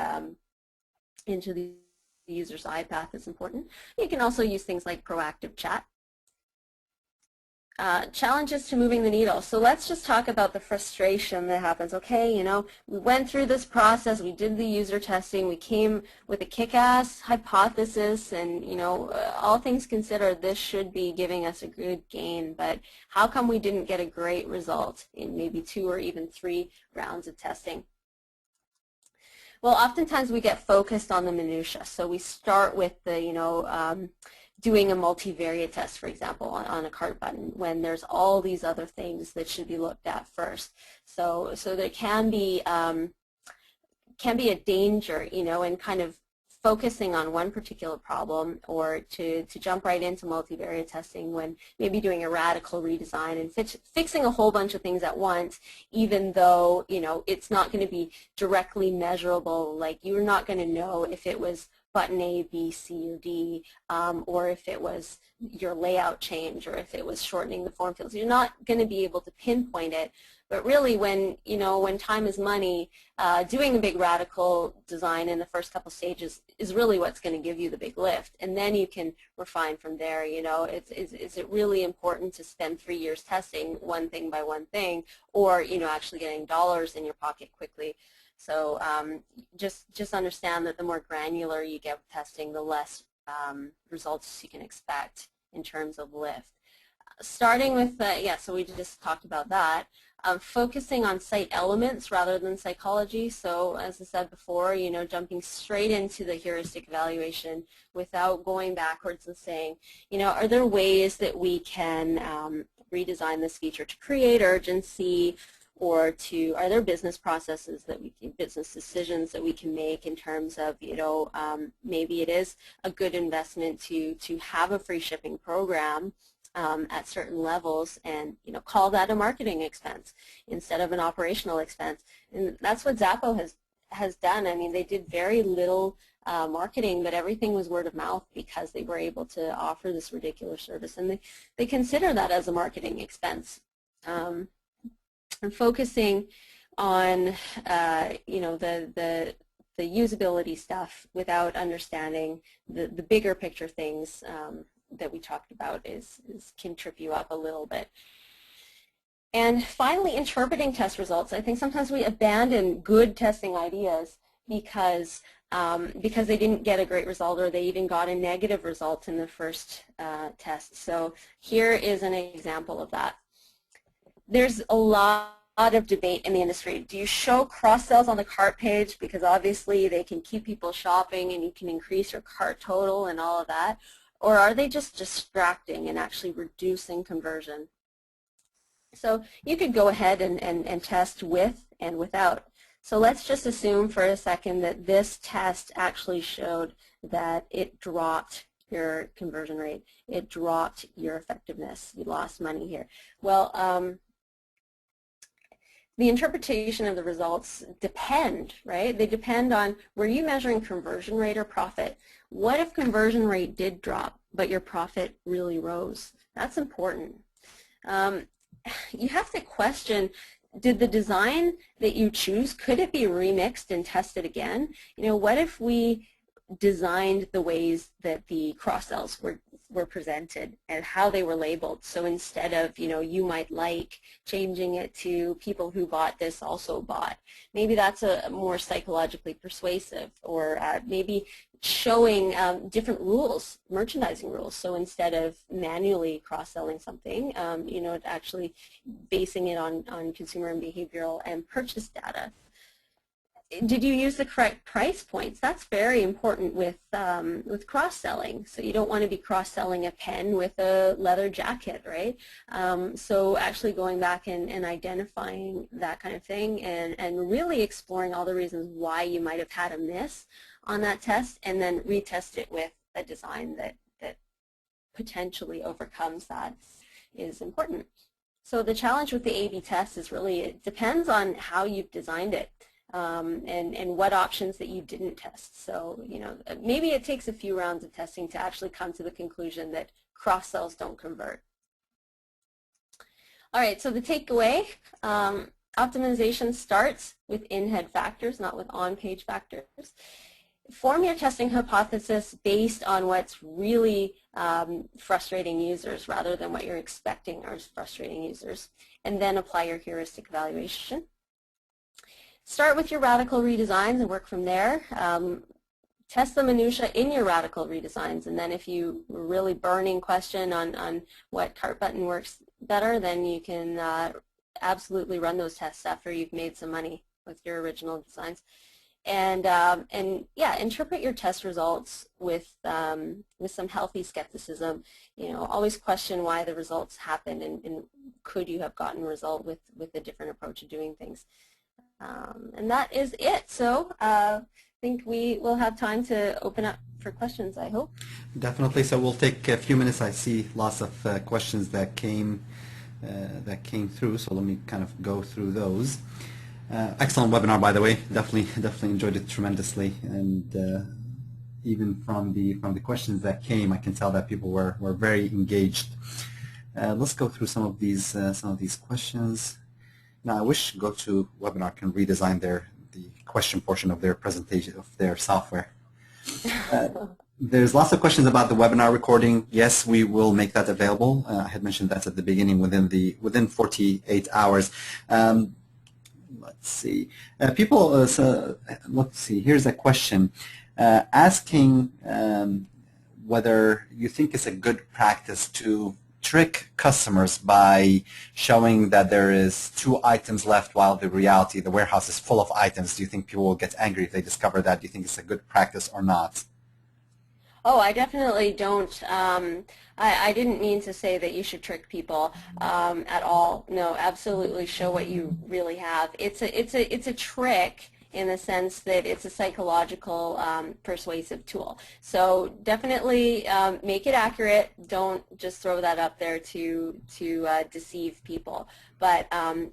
user's iPath is important. You can also use things like proactive chat. Challenges to moving the needle. So let's just talk about the frustration that happens. Okay, you know, we went through this process, we did the user testing, we came with a kick-ass hypothesis, and you know, all things considered, this should be giving us a good gain, but how come we didn't get a great result in maybe 2 or even 3 rounds of testing? Well, oftentimes we get focused on the minutia. So we start with the, you know, doing a multivariate test, for example, on a cart button, when there's all these other things that should be looked at first. So there can be a danger, you know, in kind of focusing on one particular problem, or to jump right into multivariate testing when maybe doing a radical redesign and fixing a whole bunch of things at once, even though, you know, it's not going to be directly measurable. Like, you're not going to know if it was button A, B, C, or D, or if it was your layout change, or if it was shortening the form fields. You're not going to be able to pinpoint it. But really, when, you know, when time is money, doing a big radical design in the first couple stages is really what's going to give you the big lift, and then you can refine from there. You know, is it really important to spend 3 years testing one thing by one thing, or, you know, actually getting dollars in your pocket quickly? So just understand that the more granular you get with testing, the less results you can expect in terms of lift. Starting with, yeah, so we just talked about that. Focusing on site elements rather than psychology. So as I said before, you know, jumping straight into the heuristic evaluation without going backwards and saying, you know, are there ways that we can redesign this feature to create urgency, or are there business processes that business decisions that we can make in terms of, you know, maybe it is a good investment to have a free shipping program at certain levels, and, you know, call that a marketing expense instead of an operational expense. And that's what Zappos has done. I mean, they did very little marketing, but everything was word of mouth because they were able to offer this ridiculous service, and they consider that as a marketing expense. And focusing on, you know, the usability stuff without understanding the bigger picture things that we talked about can trip you up a little bit. And finally, interpreting test results. I think sometimes we abandon good testing ideas because they didn't get a great result, or they even got a negative result in the first test. So here is an example of that. There's a lot of debate in the industry. Do you show cross-sells on the cart page because obviously they can keep people shopping and you can increase your cart total and all of that? Or are they just distracting and actually reducing conversion? So you could go ahead and test with and without. So let's just assume for a second that this test actually showed that it dropped your conversion rate. It dropped your effectiveness. You lost money here. Well, the interpretation of the results depend, right? They depend on, were you measuring conversion rate or profit? What if conversion rate did drop, but your profit really rose? That's important. You have to question, did the design that you choose, could it be remixed and tested again? You know, what if we designed the ways that the cross-sells were presented and how they were labeled? So instead of, you know, you might like, changing it to people who bought this also bought. Maybe that's a more psychologically persuasive, or maybe showing different rules, merchandising rules. So instead of manually cross-selling something, you know, actually basing it on consumer and behavioral and purchase data. Did you use the correct price points? That's very important with cross-selling. So you don't want to be cross-selling a pen with a leather jacket, right? So actually going back and identifying that kind of thing, and really exploring all the reasons why you might have had a miss on that test and then retest it with a design that potentially overcomes that is important. So the challenge with the A/B test is really it depends on how you've designed it and what options that you didn't test. So, you know, maybe it takes a few rounds of testing to actually come to the conclusion that cross-sells don't convert. All right, so the takeaway, optimization starts with in-head factors, not with on-page factors. Form your testing hypothesis based on what's really frustrating users rather than what you're expecting are frustrating users, and then apply your heuristic evaluation. Start with your radical redesigns and work from there. Test the minutia in your radical redesigns, and then if you really burning question on what cart button works better, then you can absolutely run those tests after you've made some money with your original designs. And yeah, interpret your test results with some healthy skepticism. You know, always question why the results happened and could you have gotten a result with a different approach of doing things. And that is it. So I think we will have time to open up for questions, I hope. Definitely. So we'll take a few minutes. I see lots of questions that came through. So let me kind of go through those. Excellent webinar, by the way. Definitely enjoyed it tremendously, and even from the questions that came, I can tell that people were very engaged. Let's go through some of these questions. Now, I wish GoToWebinar can redesign the question portion of their presentation of their software. There's lots of questions about the webinar recording. Yes, we will make that available. I had mentioned that at the beginning, within 48 hours. Let's see. Let's see. Here's a question asking whether you think it's a good practice to trick customers by showing that there is 2 items left while the reality, the warehouse is full of items. Do you think people will get angry if they discover that? Do you think it's a good practice or not? Oh, I definitely don't. I didn't mean to say that you should trick people at all. No, absolutely show what you really have. It's a trick in the sense that it's a psychological persuasive tool. So definitely make it accurate. Don't just throw that up there to deceive people. But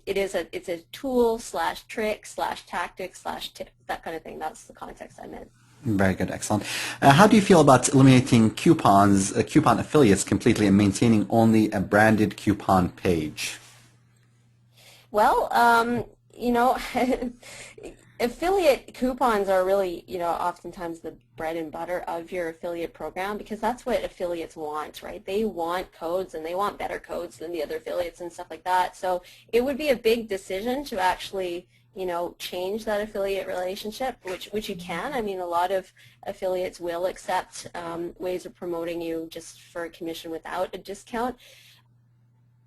it's a tool / trick / tactic / tip, that kind of thing. That's the context I meant. Very good, excellent. How do you feel about eliminating coupon affiliates completely and maintaining only a branded coupon page? Well, you know, affiliate coupons are really, you know, oftentimes the bread and butter of your affiliate program because that's what affiliates want, right? They want codes and they want better codes than the other affiliates and stuff like that. So it would be a big decision to actually, you know, change that affiliate relationship, which you can. I mean, a lot of affiliates will accept ways of promoting you just for a commission without a discount.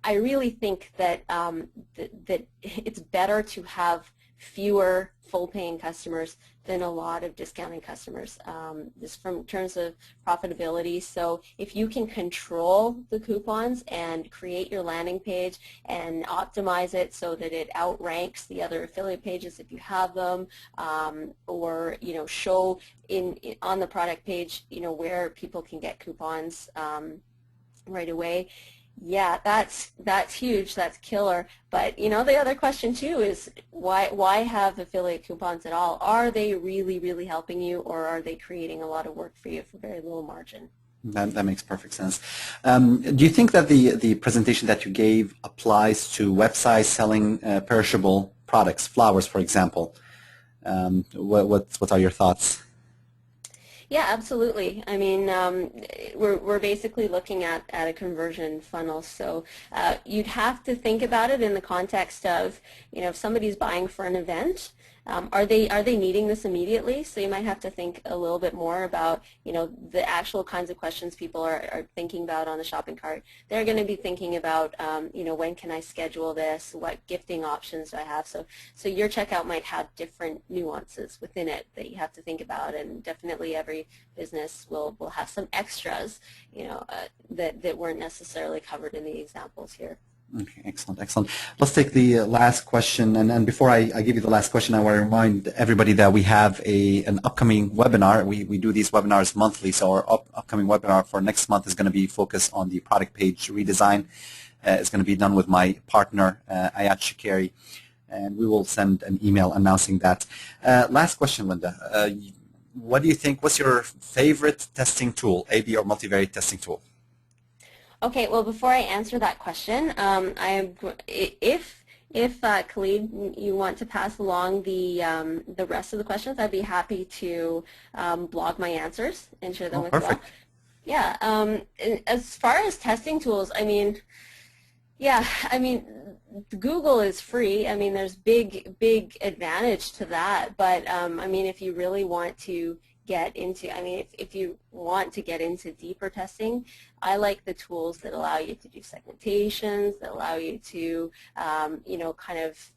I really think that that it's better to have fewer full-paying customers than a lot of discounting customers, just from terms of profitability. So if you can control the coupons and create your landing page and optimize it so that it outranks the other affiliate pages if you have them, or, you know, show on the product page, you know, where people can get coupons right away. Yeah, that's huge. That's killer. But, you know, the other question too is why have affiliate coupons at all? Are they really helping you, or are they creating a lot of work for you for very little margin? That makes perfect sense. Do you think that the presentation that you gave applies to websites selling perishable products, flowers, for example? What are your thoughts? Yeah, absolutely. I mean, we're basically looking at a conversion funnel. So you'd have to think about it in the context of, you know, if somebody's buying for an event, are they needing this immediately? So you might have to think a little bit more about, you know, the actual kinds of questions people are thinking about on the shopping cart. They're going to be thinking about, you know, when can I schedule this? What gifting options do I have? So your checkout might have different nuances within it that you have to think about, and definitely every business will have some extras, you know, that weren't necessarily covered in the examples here. Okay, excellent, excellent. Let's take the last question, and before I give you the last question, I want to remind everybody that we have an upcoming webinar. We do these webinars monthly, so our upcoming webinar for next month is going to be focused on the product page redesign. It's going to be done with my partner, Ayat Shikari, and we will send an email announcing that. Last question, Linda. What do you think, what's your favorite testing tool, A/B or multivariate testing tool? Okay, well, before I answer that question, if Khalid, you want to pass along the rest of the questions, I'd be happy to blog my answers and share them with you all. Yeah. As far as testing tools, I mean, yeah, I mean, Google is free. I mean, there's big advantage to that. But I mean, if you really want to get into, I mean, if you want to get into deeper testing, I like the tools that allow you to do segmentations, that allow you to, you know, kind of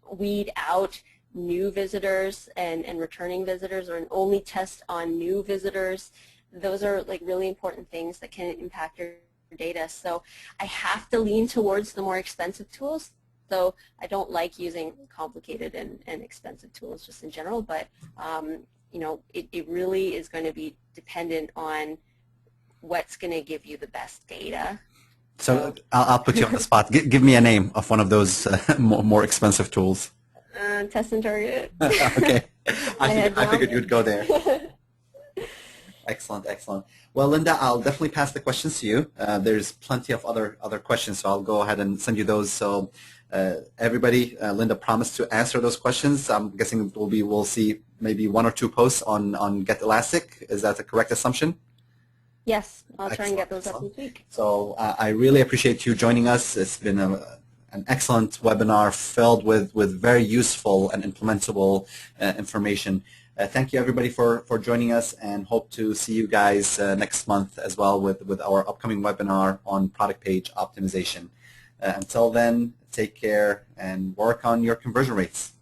weed out new visitors and returning visitors, or only test on new visitors. Those are like really important things that can impact your data. So I have to lean towards the more expensive tools. So I don't like using complicated and expensive tools just in general, but you know, it really is going to be dependent on what's going to give you the best data. So I'll put you on the spot. Give me a name of one of those more expensive tools. Test and Target. Okay, I figured you'd go there. Excellent, excellent. Well, Linda, I'll definitely pass the questions to you. There's plenty of other questions, so I'll go ahead and send you those. So everybody, Linda promised to answer those questions. I'm guessing we'll see maybe 1 or 2 posts on Get Elastic. Is that a correct assumption? Yes, I'll try and get those up this week. So I really appreciate you joining us. It's been an excellent webinar filled with very useful and implementable information. Thank you, everybody, for joining us, and hope to see you guys next month as well with our upcoming webinar on product page optimization. Until then, take care and work on your conversion rates.